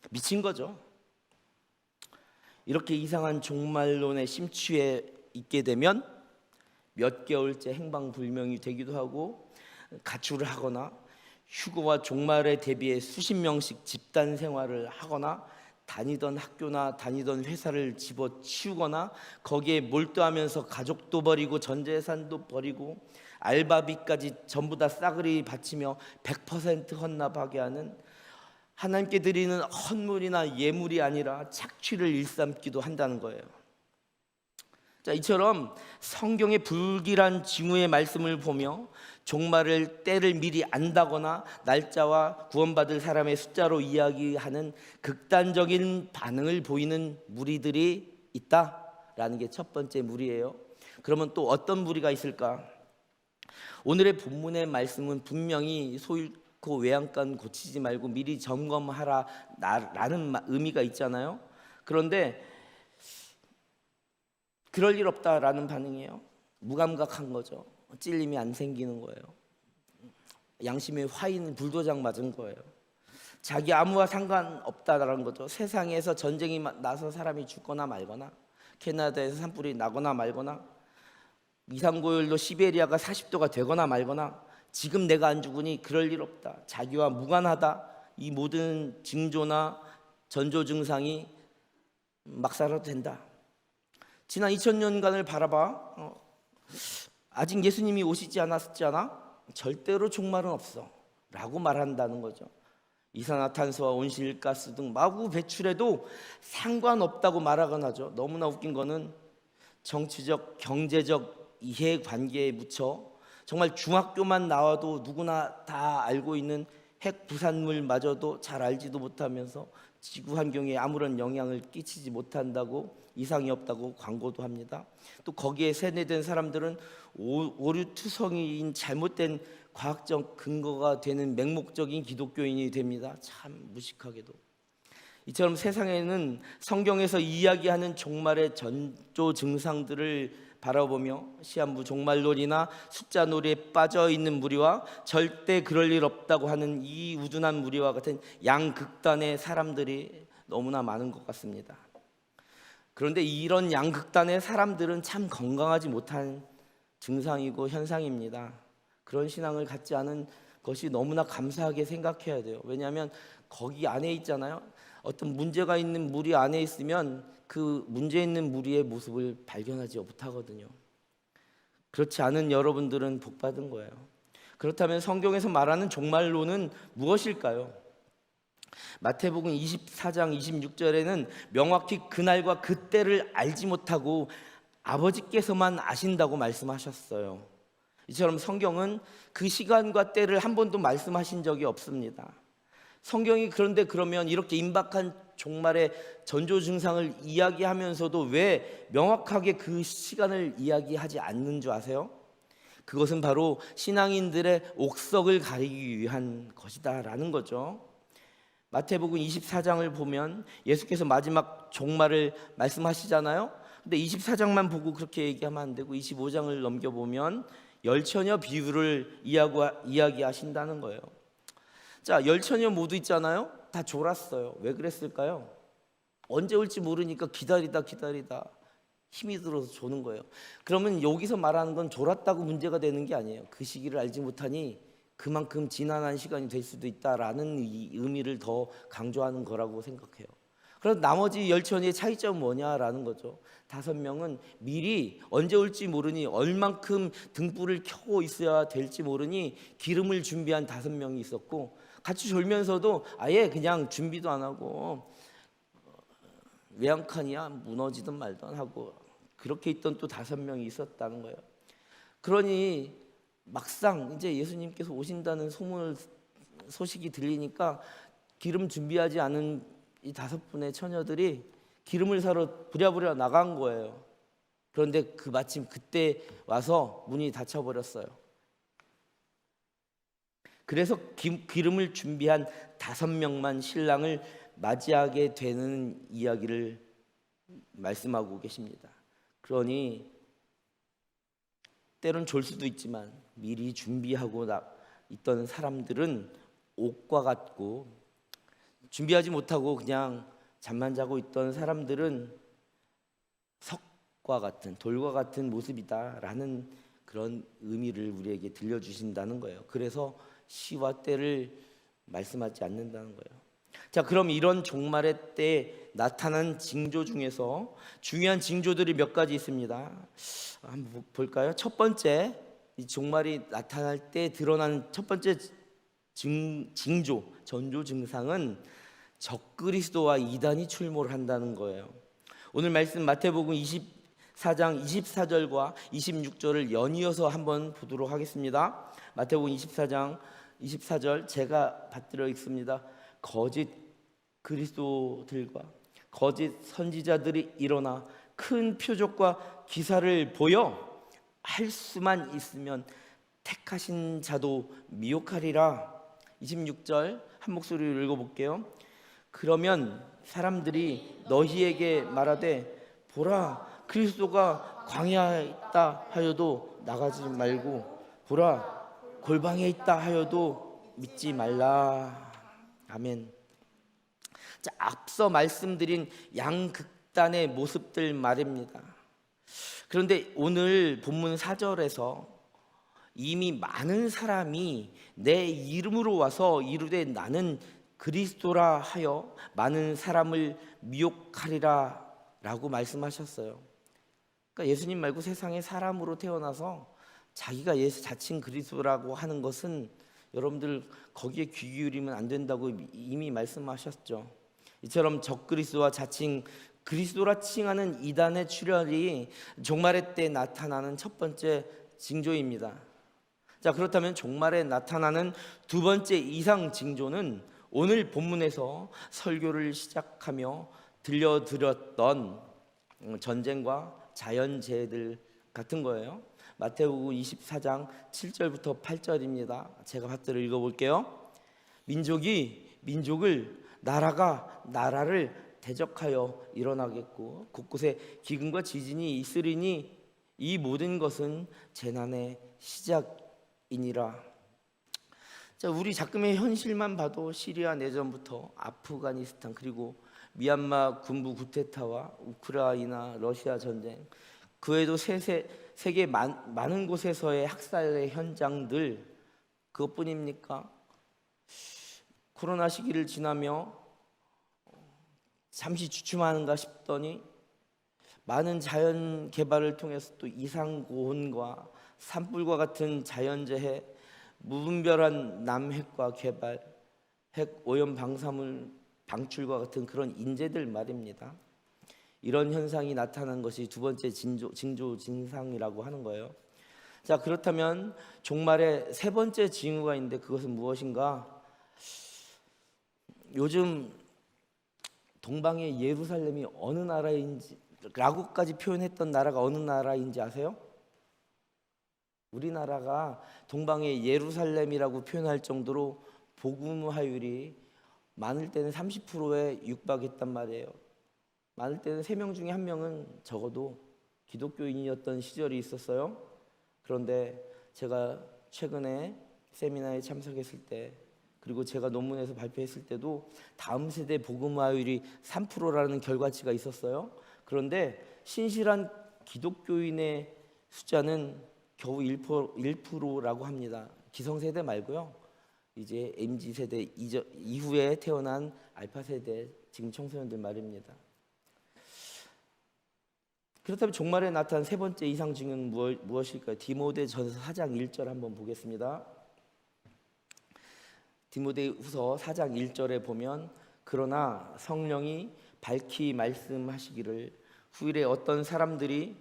미친 거죠. 이렇게 이상한 종말론에 심취해 있게 되면 몇 개월째 행방불명이 되기도 하고 가출을 하거나 휴거와 종말에 대비해 수십 명씩 집단 생활을 하거나 다니던 학교나 다니던 회사를 집어치우거나 거기에 몰두하면서 가족도 버리고 전 재산도 버리고 알바비까지 전부 다 싸그리 바치며 100% 헌납하게 하는, 하나님께 드리는 헌물이나 예물이 아니라 착취를 일삼기도 한다는 거예요. 자, 이처럼 성경의 불길한 징후의 말씀을 보며 종말을 때를 미리 안다거나 날짜와 구원받을 사람의 숫자로 이야기하는 극단적인 반응을 보이는 무리들이 있다라는 게 첫 번째 무리예요. 그러면 또 어떤 무리가 있을까? 오늘의 본문의 말씀은 분명히 소 잃고 외양간 고치지 말고 미리 점검하라 라는 의미가 있잖아요. 그런데 그럴 일 없다라는 반응이에요. 무감각한 거죠. 찔림이 안 생기는 거예요. 양심의 화인 불도장 맞은 거예요. 자기 아무와 상관없다라는 거죠. 세상에서 전쟁이 나서 사람이 죽거나 말거나, 캐나다에서 산불이 나거나 말거나, 이상고열로 시베리아가 40도가 되거나 말거나, 지금 내가 안 죽으니 그럴 일 없다, 자기와 무관하다, 이 모든 징조나 전조 증상이 막 살아도 된다. 지난 2000년간을 바라봐. 아직 예수님이 오시지 않았잖아. 절대로 종말은 없어 라고 말한다는 거죠. 이산화탄소와 온실가스 등 마구 배출해도 상관없다고 말하곤 하죠. 너무나 웃긴 거는 정치적, 경제적 이해관계에 묻혀 정말 중학교만 나와도 누구나 다 알고 있는 핵 부산물마저도 잘 알지도 못하면서 지구 환경에 아무런 영향을 끼치지 못한다고, 이상이 없다고 광고도 합니다. 또 거기에 세뇌된 사람들은 오류투성이인 잘못된 과학적 근거가 되는 맹목적인 기독교인이 됩니다. 참 무식하게도. 이처럼 세상에는 성경에서 이야기하는 종말의 전조 증상들을 바라보며 시한부 종말론이나 숫자놀이에 빠져있는 무리와 절대 그럴 일 없다고 하는 이 우둔한 무리와 같은 양극단의 사람들이 너무나 많은 것 같습니다. 그런데 이런 양극단의 사람들은 참 건강하지 못한 증상이고 현상입니다. 그런 신앙을 갖지 않은 것이 너무나 감사하게 생각해야 돼요. 왜냐하면 거기 안에 있잖아요. 어떤 문제가 있는 무리 안에 있으면 그 문제 있는 무리의 모습을 발견하지 못하거든요. 그렇지 않은 여러분들은 복 받은 거예요. 그렇다면 성경에서 말하는 종말론은 무엇일까요? 마태복음 24장 26절에는 명확히 그날과 그때를 알지 못하고 아버지께서만 아신다고 말씀하셨어요. 이처럼 성경은 그 시간과 때를 한 번도 말씀하신 적이 없습니다. 성경이 그런데 그러면 이렇게 임박한 종말의 전조 증상을 이야기하면서도 왜 명확하게 그 시간을 이야기하지 않는 줄 아세요? 그것은 바로 신앙인들의 옥석을 가리기 위한 것이다라는 거죠. 마태복음 24장을 보면 예수께서 마지막 종말을 말씀하시잖아요. 근데 24장만 보고 그렇게 얘기하면 안 되고 25장을 넘겨보면 열처녀 비유를 이야기하신다는 거예요. 자, 열처녀 모두 있잖아요. 다 졸았어요. 왜 그랬을까요? 언제 올지 모르니까 기다리다 힘이 들어서 조는 거예요. 그러면 여기서 말하는 건 졸았다고 문제가 되는 게 아니에요. 그 시기를 알지 못하니 그만큼 지난한 시간이 될 수도 있다라는 이 의미를 더 강조하는 거라고 생각해요. 그럼 나머지 열처녀의 차이점은 뭐냐라는 거죠. 5명은 미리 언제 올지 모르니 얼만큼 등불을 켜고 있어야 될지 모르니 기름을 준비한 5명이 있었고, 같이 졸면서도 아예 그냥 준비도 안 하고 외양간이야 무너지든 말든 하고 그렇게 있던 또 5명이 있었다는 거예요. 그러니 막상 이제 예수님께서 오신다는 소식이 들리니까 기름 준비하지 않은 이 5분의 처녀들이 기름을 사러 부랴부랴 나간 거예요. 그런데 마침 그때 와서 문이 닫혀버렸어요. 그래서 기름을 준비한 5명만 신랑을 맞이하게 되는 이야기를 말씀하고 계십니다. 그러니 때론 졸 수도 있지만 미리 준비하고 있던 사람들은 옥과 같고, 준비하지 못하고 그냥 잠만 자고 있던 사람들은 석과 같은, 돌과 같은 모습이다라는 그런 의미를 우리에게 들려주신다는 거예요. 그래서 시와 때를 말씀하지 않는다는 거예요. 자, 그럼 이런 종말의 때에 나타난 징조 중에서 중요한 징조들이 몇 가지 있습니다. 한번 볼까요? 첫 번째, 이 종말이 나타날 때 드러나는 첫 번째 징조, 전조 증상은 적그리스도와 이단이 출몰을 한다는 거예요. 오늘 말씀 마태복음 24장 24절과 26절을 연이어서 한번 보도록 하겠습니다. 마태복음 24장 24절 제가 받들어 읽습니다. 거짓 그리스도들과 거짓 선지자들이 일어나 큰 표적과 기사를 보여 할 수만 있으면 택하신 자도 미혹하리라. 26절 한 목소리로 읽어볼게요. 그러면 사람들이 너희에게 말하되 보라 그리스도가 광야에 있다 하여도 나가지 말고 보라 골방에 있다 하여도 믿지 말라. 아멘. 자, 앞서 말씀드린 양극단의 모습들 말입니다. 그런데 오늘 본문 4절에서 이미 많은 사람이 내 이름으로 와서 이르되 나는 그리스도라 하여 많은 사람을 미혹하리라 라고 말씀하셨어요. 그러니까 예수님 말고 세상에 사람으로 태어나서 자기가 예수 자칭 그리스도라고 하는 것은 여러분들 거기에 귀 기울이면 안 된다고 이미 말씀하셨죠. 이처럼 적그리스도와 자칭 그리스도라 칭하는 이단의 출현이 종말의 때 나타나는 첫 번째 징조입니다. 자, 그렇다면 종말에 나타나는 두 번째 이상 징조는 오늘 본문에서 설교를 시작하며 들려드렸던 전쟁과 자연재해들 같은 거예요. 마태복음 24장 7절부터 8절입니다. 제가 받들어 읽어볼게요. 민족을 나라가 나라를 대적하여 일어나겠고 곳곳에 기근과 지진이 있으리니 이 모든 것은 재난의 시작이니라. 자, 우리 작금의 현실만 봐도 시리아 내전부터 아프가니스탄 그리고 미얀마 군부 쿠데타와 우크라이나 러시아 전쟁 그 외에도 세계 많은 곳에서의 학살의 현장들 그것뿐입니까? 코로나 시기를 지나며 잠시 주춤하는가 싶더니 많은 자연 개발을 통해서 또 이상고온과 산불과 같은 자연재해, 무분별한 남핵과 개발, 핵 오염 방사물 방출과 같은 그런 인재들 말입니다. 이런 현상이 나타난 것이 두 번째 징조 증상이라고 하는 거예요. 자, 그렇다면 종말에 세 번째 징후가 있는데 그것은 무엇인가? 요즘 동방의 예루살렘이 어느 나라인지 라고까지 표현했던 나라가 어느 나라인지 아세요? 우리나라가 동방의 예루살렘이라고 표현할 정도로 복음화율이 많을 때는 30%에 육박했단 말이에요. 많을 때는 3명 중에 1명은 적어도 기독교인이었던 시절이 있었어요. 그런데 제가 최근에 세미나에 참석했을 때 그리고 제가 논문에서 발표했을 때도 다음 세대 복음화율이 3%라는 결과치가 있었어요. 그런데 신실한 기독교인의 숫자는 겨우 1%라고 합니다. 기성세대 말고요. 이제 MZ세대 이후에 태어난 알파세대 지금 청소년들 말입니다. 그렇다면 종말에 나타난 세 번째 이상 징후는 무엇일까요? 디모데전서 4장 1절 한번 보겠습니다. 디모데후서 4장 1절에 보면 그러나 성령이 밝히 말씀하시기를 후일에 어떤 사람들이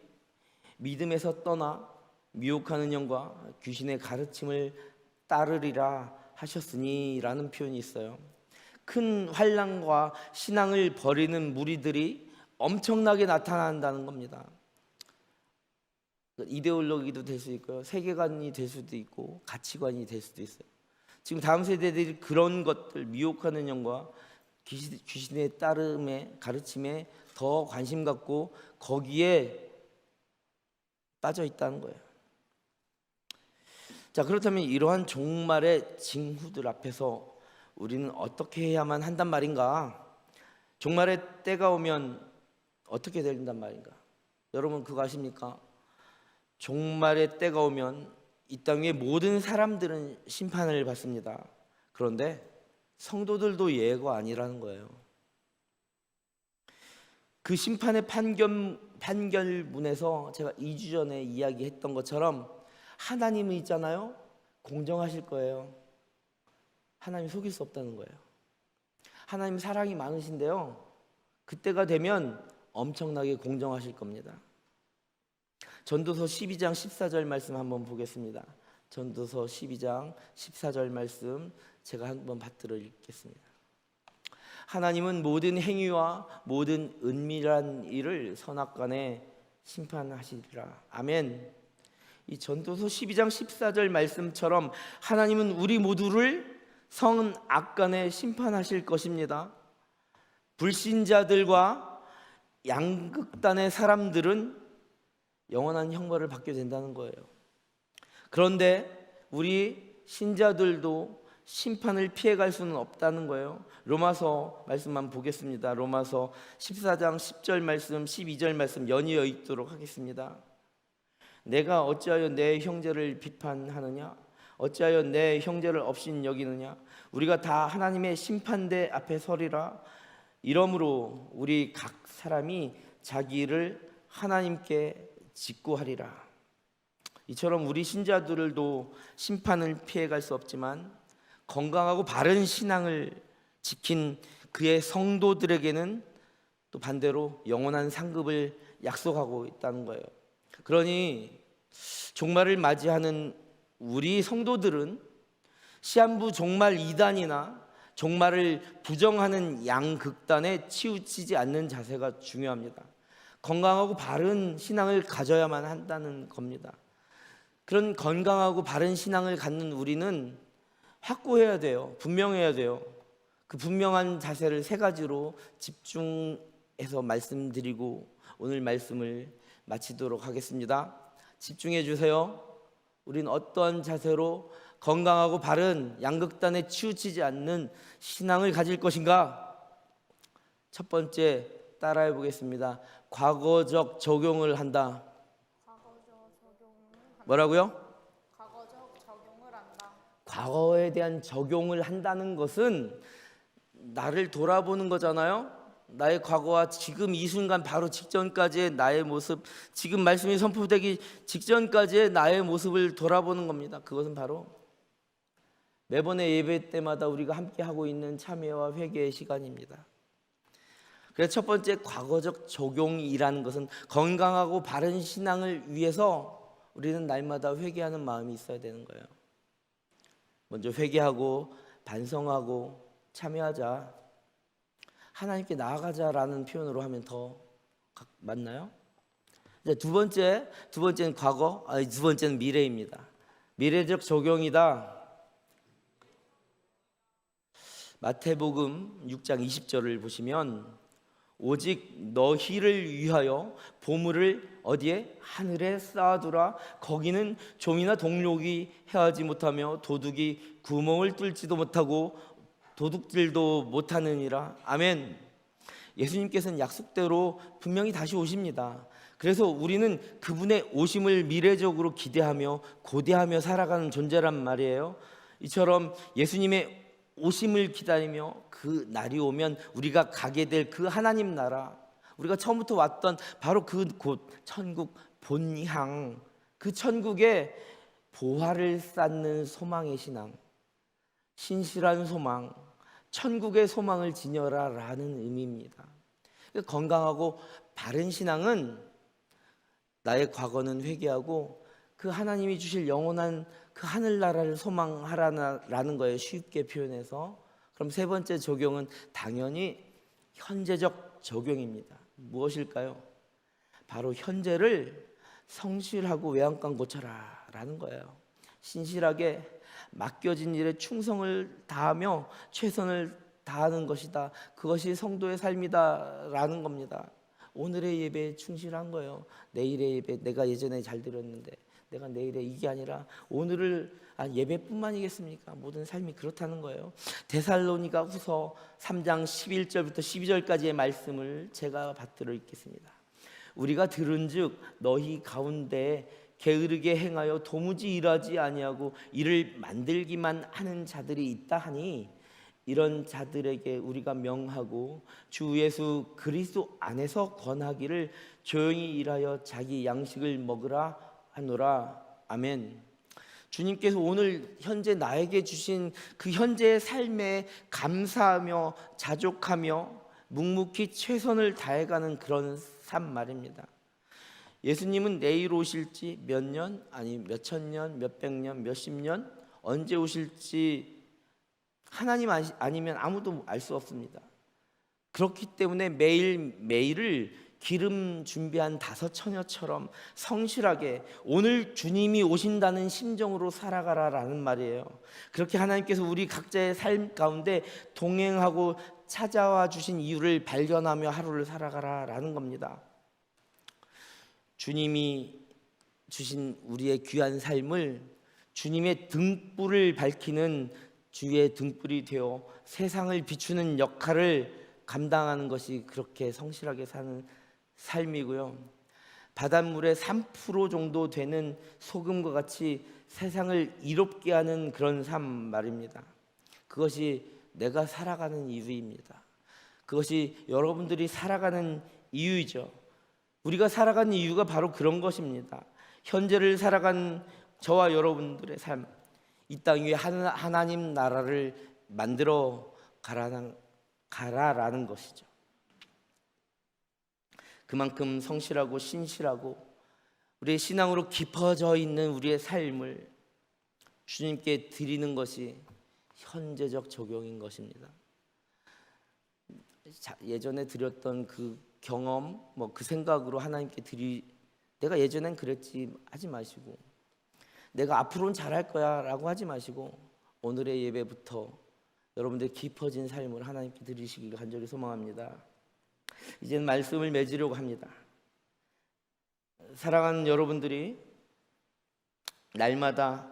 믿음에서 떠나 미혹하는 영과 귀신의 가르침을 따르리라 하셨으니 라는 표현이 있어요. 큰 환난과 신앙을 버리는 무리들이 엄청나게 나타난다는 겁니다. 이데올로기도 될 수 있고요, 세계관이 될 수도 있고 가치관이 될 수도 있어요. 지금 다음 세대들이 그런 것들, 미혹하는 영과 귀신의 따름에 가르침에 더 관심 갖고 거기에 빠져 있다는 거예요. 자, 그렇다면 이러한 종말의 징후들 앞에서 우리는 어떻게 해야만 한단 말인가? 종말의 때가 오면 어떻게 된단 말인가? 여러분 그거 아십니까? 종말의 때가 오면 이 땅 위의 모든 사람들은 심판을 받습니다. 그런데 성도들도 예외가 아니라는 거예요. 그 심판의 판결문에서 제가 2주 전에 이야기했던 것처럼 하나님은 있잖아요, 공정하실 거예요. 하나님 속일 수 없다는 거예요. 하나님 사랑이 많으신데요, 그때가 되면 엄청나게 공정하실 겁니다. 전도서 12장 14절 말씀 한번 보겠습니다. 전도서 12장 14절 말씀 제가 한번 받들어 읽겠습니다. 하나님은 모든 행위와 모든 은밀한 일을 선악간에 심판하시리라. 아멘. 이 전도서 12장 14절 말씀처럼 하나님은 우리 모두를 선악간에 심판하실 것입니다. 불신자들과 양극단의 사람들은 영원한 형벌을 받게 된다는 거예요. 그런데 우리 신자들도 심판을 피해갈 수는 없다는 거예요. 로마서 말씀만 보겠습니다. 로마서 14장 10절 말씀, 12절 말씀 연이어 읽도록 하겠습니다. 내가 어찌하여 내 형제를 비판하느냐? 어찌하여 내 형제를 업신 여기느냐? 우리가 다 하나님의 심판대 앞에 서리라. 이러므로 우리 각 사람이 자기 일을 하나님께 직고하리라. 이처럼 우리 신자들도 심판을 피해갈 수 없지만 건강하고 바른 신앙을 지킨 그의 성도들에게는 또 반대로 영원한 상급을 약속하고 있다는 거예요. 그러니 종말을 맞이하는 우리 성도들은 시한부 종말 이단이나 종말을 부정하는 양극단에 치우치지 않는 자세가 중요합니다. 건강하고 바른 신앙을 가져야만 한다는 겁니다. 그런 건강하고 바른 신앙을 갖는 우리는 확고해야 돼요. 분명해야 돼요. 그 분명한 자세를 세 가지로 집중해서 말씀드리고 오늘 말씀을 마치도록 하겠습니다. 집중해 주세요. 우린 어떠한 자세로 건강하고 바른 양극단에 치우치지 않는 신앙을 가질 것인가? 첫 번째, 따라해 보겠습니다. 과거적 적용을 한다. 뭐라고요? 과거적 적용을 한다. 과거에 대한 적용을 한다는 것은 나를 돌아보는 거잖아요. 나의 과거와 지금 이 순간 바로 직전까지의 나의 모습, 지금 말씀이 선포되기 직전까지의 나의 모습을 돌아보는 겁니다. 그것은 바로 매번의 예배 때마다 우리가 함께 하고 있는 참회와 회개의 시간입니다. 그래서 첫 번째, 과거적 적용이라는 것은 건강하고 바른 신앙을 위해서 우리는 날마다 회개하는 마음이 있어야 되는 거예요. 먼저 회개하고 반성하고 참여하자, 하나님께 나아가자라는 표현으로 하면 더 맞나요? 이제 두 번째는 과거, 두 번째는 미래입니다. 미래적 적용이다. 마태복음 6장 20절을 보시면 오직 너희를 위하여 보물을 어디에? 하늘에 쌓아두라. 거기는 종이나 동록이 해하지 못하며 도둑이 구멍을 뚫지도 못하고 도둑질도 못하느니라. 아멘. 예수님께서는 약속대로 분명히 다시 오십니다. 그래서 우리는 그분의 오심을 미래적으로 기대하며 고대하며 살아가는 존재란 말이에요. 이처럼 예수님의 오심을 기다리며 그 날이 오면 우리가 가게 될 그 하나님 나라, 우리가 처음부터 왔던 바로 그곳 천국 본향, 그 천국에 보화를 쌓는 소망의 신앙, 신실한 소망, 천국의 소망을 지녀라라는 의미입니다. 건강하고 바른 신앙은 나의 과거는 회개하고 그 하나님이 주실 영원한 그 하늘나라를 소망하라는 거예요. 쉽게 표현해서. 그럼 세 번째 적용은 당연히 현재적 적용입니다. 무엇일까요? 바로 현재를 성실하고 외양간 고쳐라 라는 거예요. 신실하게 맡겨진 일에 충성을 다하며 최선을 다하는 것이다. 그것이 성도의 삶이다 라는 겁니다. 오늘의 예배에 충실한 거예요. 내일의 예배 내가 예전에 잘 드렸는데 내가 내일에 이게 아니라 오늘을 예배뿐만이겠습니까? 모든 삶이 그렇다는 거예요. 데살로니가 후서 3장 11절부터 12절까지의 말씀을 제가 받들어 읽겠습니다. 우리가 들은즉 너희 가운데 게으르게 행하여 도무지 일하지 아니하고 이를 만들기만 하는 자들이 있다 하니 이런 자들에게 우리가 명하고 주 예수 그리스도 안에서 권하기를 조용히 일하여 자기 양식을 먹으라 하노라. 아멘. 주님께서 오늘 현재 나에게 주신 그 현재의 삶에 감사하며 자족하며 묵묵히 최선을 다해가는 그런 삶 말입니다. 예수님은 내일 오실지 몇 년, 아니 몇천 년, 몇백 년, 몇십 년 언제 오실지 하나님 아니면 아무도 알 수 없습니다. 그렇기 때문에 매일매일을 기름 준비한 5처녀처럼 성실하게 오늘 주님이 오신다는 심정으로 살아가라라는 말이에요. 그렇게 하나님께서 우리 각자의 삶 가운데 동행하고 찾아와 주신 이유를 발견하며 하루를 살아가라라는 겁니다. 주님이 주신 우리의 귀한 삶을 주님의 등불을 밝히는 주의 등불이 되어 세상을 비추는 역할을 감당하는 것이 그렇게 성실하게 사는 삶이고요. 바닷물의 3% 정도 되는 소금과 같이 세상을 이롭게 하는 그런 삶 말입니다. 그것이 내가 살아가는 이유입니다. 그것이 여러분들이 살아가는 이유이죠. 우리가 살아가는 이유가 바로 그런 것입니다. 현재를 살아간 저와 여러분들의 삶, 이 땅 위에 하나님 나라를 만들어 가라라는 것이죠. 그만큼 성실하고 신실하고 우리의 신앙으로 깊어져 있는 우리의 삶을 주님께 드리는 것이 현재적 적용인 것입니다. 예전에 드렸던 그 경험, 그 생각으로 하나님께 내가 예전엔 그랬지 하지 마시고 내가 앞으로는 잘할 거야 라고 하지 마시고 오늘의 예배부터 여러분들의 깊어진 삶을 하나님께 드리시길 간절히 소망합니다. 이제는 말씀을 맺으려고 합니다. 사랑하는 여러분들이 날마다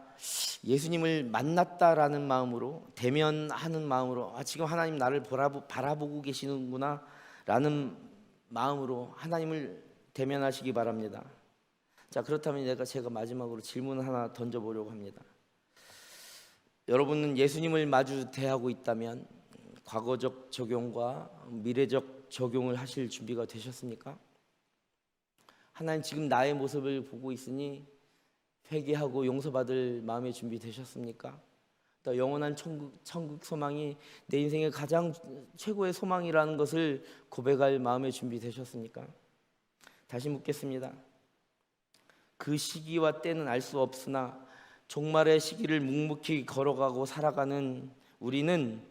예수님을 만났다라는 마음으로, 대면하는 마음으로, 지금 하나님 나를 바라보고 계시는구나 라는 마음으로 하나님을 대면하시기 바랍니다. 자, 그렇다면 제가 마지막으로 질문 하나 던져보려고 합니다. 여러분은 예수님을 마주 대하고 있다면 과거적 적용과 미래적 적용을 하실 준비가 되셨습니까? 하나님 지금 나의 모습을 보고 있으니 회개하고 용서받을 마음의 준비 되셨습니까? 또 영원한 천국 소망이 내 인생의 가장 최고의 소망이라는 것을 고백할 마음의 준비 되셨습니까? 다시 묻겠습니다. 그 시기와 때는 알 수 없으나 종말의 시기를 묵묵히 걸어가고 살아가는 우리는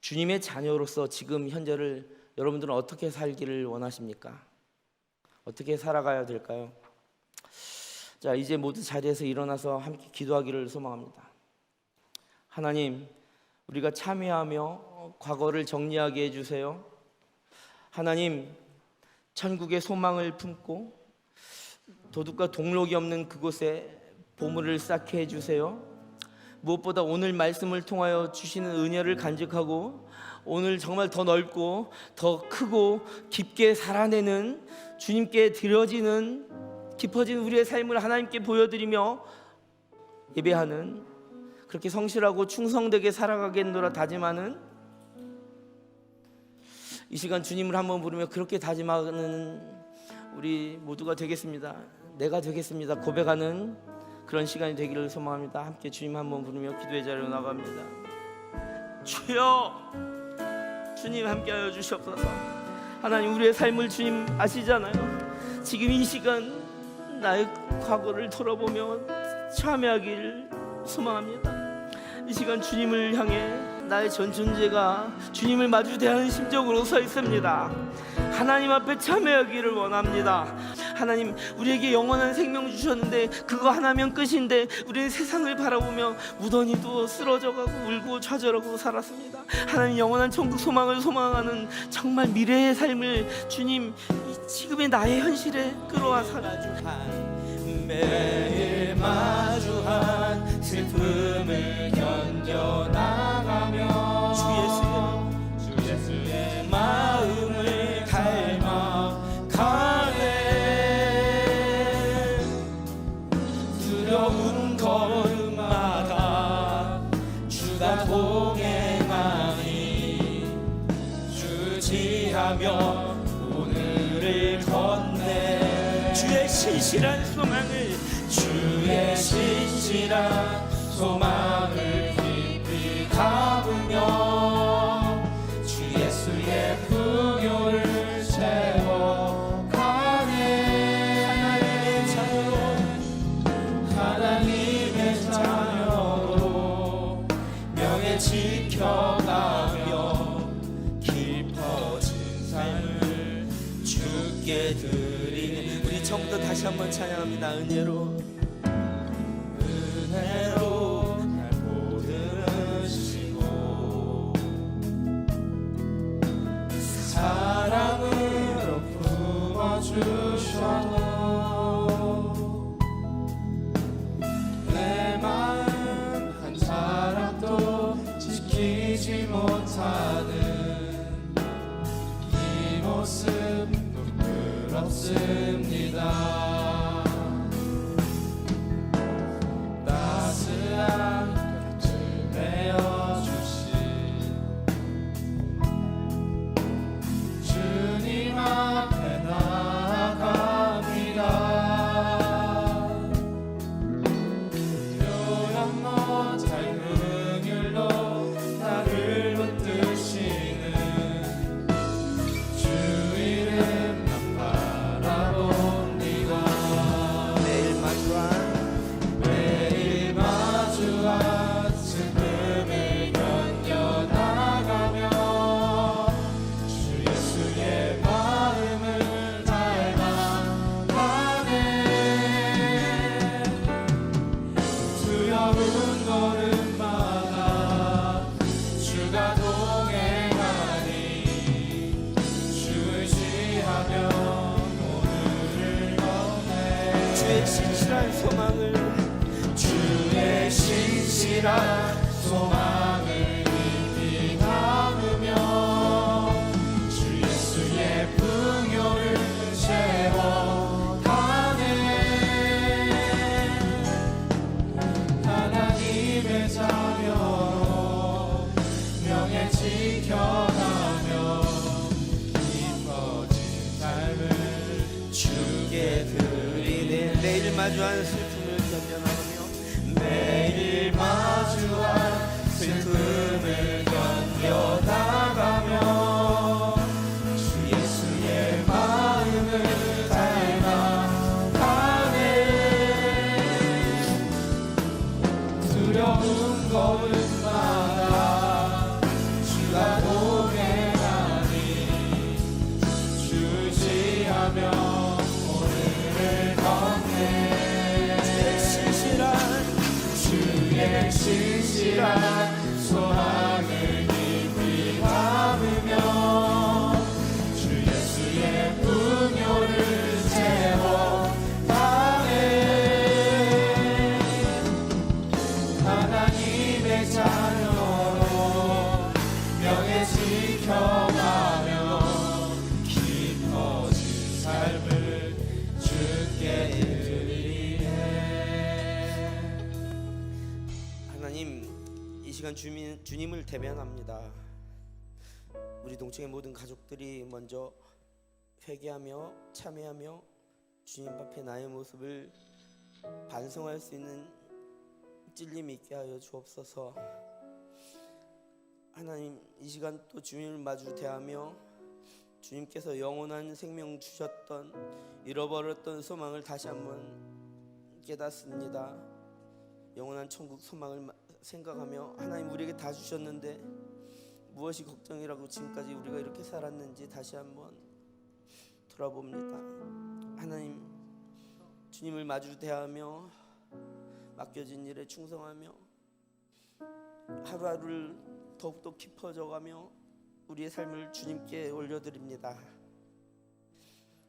주님의 자녀로서 지금 현재를 여러분들은 어떻게 살기를 원하십니까? 어떻게 살아가야 될까요? 자, 이제 모두 자리에서 일어나서 함께 기도하기를 소망합니다. 하나님, 우리가 참여하며 과거를 정리하게 해주세요. 하나님, 천국의 소망을 품고 도둑과 동록이 없는 그곳에 보물을 쌓게 해주세요. 무엇보다 오늘 말씀을 통하여 주시는 은혜를 간직하고 오늘 정말 더 넓고 더 크고 깊게 살아내는 주님께 드려지는 깊어진 우리의 삶을 하나님께 보여드리며 예배하는, 그렇게 성실하고 충성되게 살아가겠노라 다짐하는, 이 시간 주님을 한번 부르며 그렇게 다짐하는 우리 모두가 되겠습니다. 내가 되겠습니다 고백하는 그런 시간이 되기를 소망합니다. 함께 주님 한번 부르며 기도의 자리로 나갑니다. 주여, 주님 함께하여 주시옵소서. 하나님, 우리의 삶을 주님 아시잖아요. 지금 이 시간 나의 과거를 돌아보며 참여하기를 소망합니다. 이 시간 주님을 향해 나의 전 존재가 주님을 마주 대하는 심정으로 서 있습니다. 하나님 앞에 참여하기를 원합니다. 하나님, 우리에게 영원한 생명 주셨는데 그거 하나면 끝인데 우리는 세상을 바라보며 무던히도 쓰러져가고 울고 좌절하고 살았습니다. 하나님, 영원한 천국 소망을 소망하는 정말 미래의 삶을 주님 이 지금의 나의 현실에 끌어와 살아주한 매일 마주한 슬픔을 견뎌나가며 주 예수의 마음을 닮아가네. 두려운 걸음마다 주가 동행하니 주지하며 오늘을 건네. 주의 신실한 소망을, 주의 신실한 소망을 깊이 담으며 주 예수의 부교를 채워가네. 하나님의 자녀로 명예 지켜가며 깊어진 삶을 주께 드리는, 우리 처음부터 다시 한번 찬양합니다. 은혜로 날 보듬으시고 사랑으로 품어주셔도 내 마음 한 사람도 지키지 못하는 이 모습 부끄럽습니다. 따스한 곁을 메어주신 주님 앞에 나아갑니다. 표현 못할 긍휼로 나를 붙드시는 주 이름 난 바라보 주의 신실한 소망을 깊이 담으며 주 예수의 풍요를 채워가네. 하나님의 자녀로 명예 지켜가며 깊어진 삶을 주께 드리네. 매일 마주한 슬픔을 견뎌나가며 매일 마주한 슬픔을 견뎌나가며 주 예수의 마음을 닮아가네. 두려운 걸음마다 주가 동행하니 주시하며 오늘을 걷네. 주의 신실한 소망을 깊이 담으며 주 예수의 풍요를 채워가네. 하나님의 자녀로 명예 지켜가며 깊어진 삶을 주께 드리네. 하나님, 이 시간 주님을 대면합니다. 우리 동청의 모든 가족들이 먼저 회개하며 참회하며 주님 앞에 나의 모습을 반성할 수 있는 찔림이 있게 하여 주옵소서. 하나님, 이 시간 또 주님을 마주 대하며 주님께서 영원한 생명 주셨던 잃어버렸던 소망을 다시 한번 깨닫습니다. 영원한 천국 소망을 생각하며 하나님 우리에게 다 주셨는데 무엇이 걱정이라고 지금까지 우리가 이렇게 살았는지 다시 한번 돌아봅니다. 하나님, 주님을 마주 대하며 맡겨진 일에 충성하며 하루하루를 더욱더 깊어져가며 우리의 삶을 주님께 올려드립니다.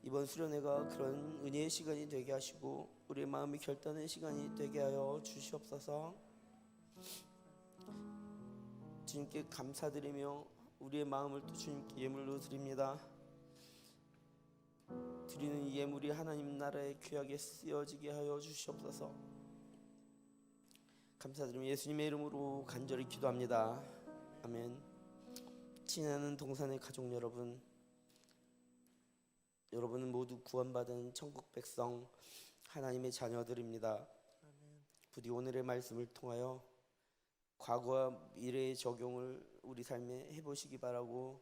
이번 수련회가 그런 은혜의 시간이 되게 하시고 우리의 마음이 결단의 시간이 되게 하여 주시옵소서. 주님께 감사드리며 우리의 마음을 또 주님께 예물로 드립니다. 드리는 이 예물이 하나님 나라에 귀하게 쓰여지게 하여 주시옵소서. 감사드리며 예수님의 이름으로 간절히 기도합니다. 아멘. 친애하는 동산의 가족 여러분, 여러분은 모두 구원받은 천국 백성 하나님의 자녀들입니다. 부디 오늘의 말씀을 통하여 과거와 미래의 적용을 우리 삶에 해보시기 바라고,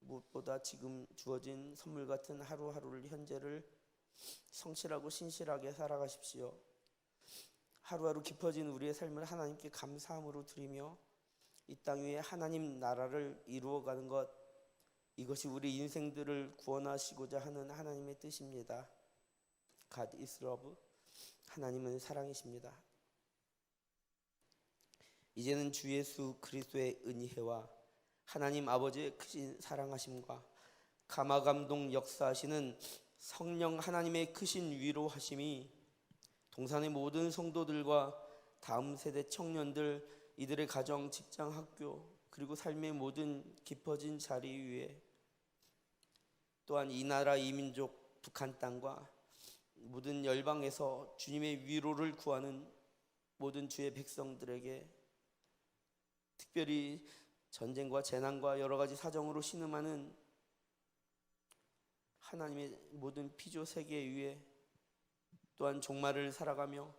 무엇보다 지금 주어진 선물 같은 하루하루를 현재를 성실하고 신실하게 살아가십시오. 하루하루 깊어진 우리의 삶을 하나님께 감사함으로 드리며 이 땅 위에 하나님 나라를 이루어가는 것, 이것이 우리 인생들을 구원하시고자 하는 하나님의 뜻입니다. God is love. 하나님은 사랑이십니다. 이제는 주 예수 그리스도의 은혜와 하나님 아버지의 크신 사랑하심과 감화감동 역사하시는 성령 하나님의 크신 위로하심이 동산의 모든 성도들과 다음 세대 청년들, 이들의 가정, 직장, 학교, 그리고 삶의 모든 깊어진 자리 위에, 또한 이 나라 이 민족 북한 땅과 모든 열방에서 주님의 위로를 구하는 모든 주의 백성들에게, 특별히 전쟁과 재난과 여러 가지 사정으로 신음하는 하나님의 모든 피조 세계 위에, 또한 종말을 살아가며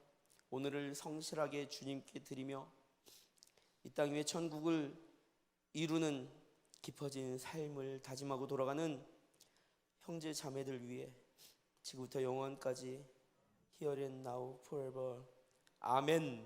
오늘을 성실하게 주님께 드리며 이 땅 위에 천국을 이루는 깊어진 삶을 다짐하고 돌아가는 형제 자매들 위해 지금부터 영원까지 Here and now forever. 아멘.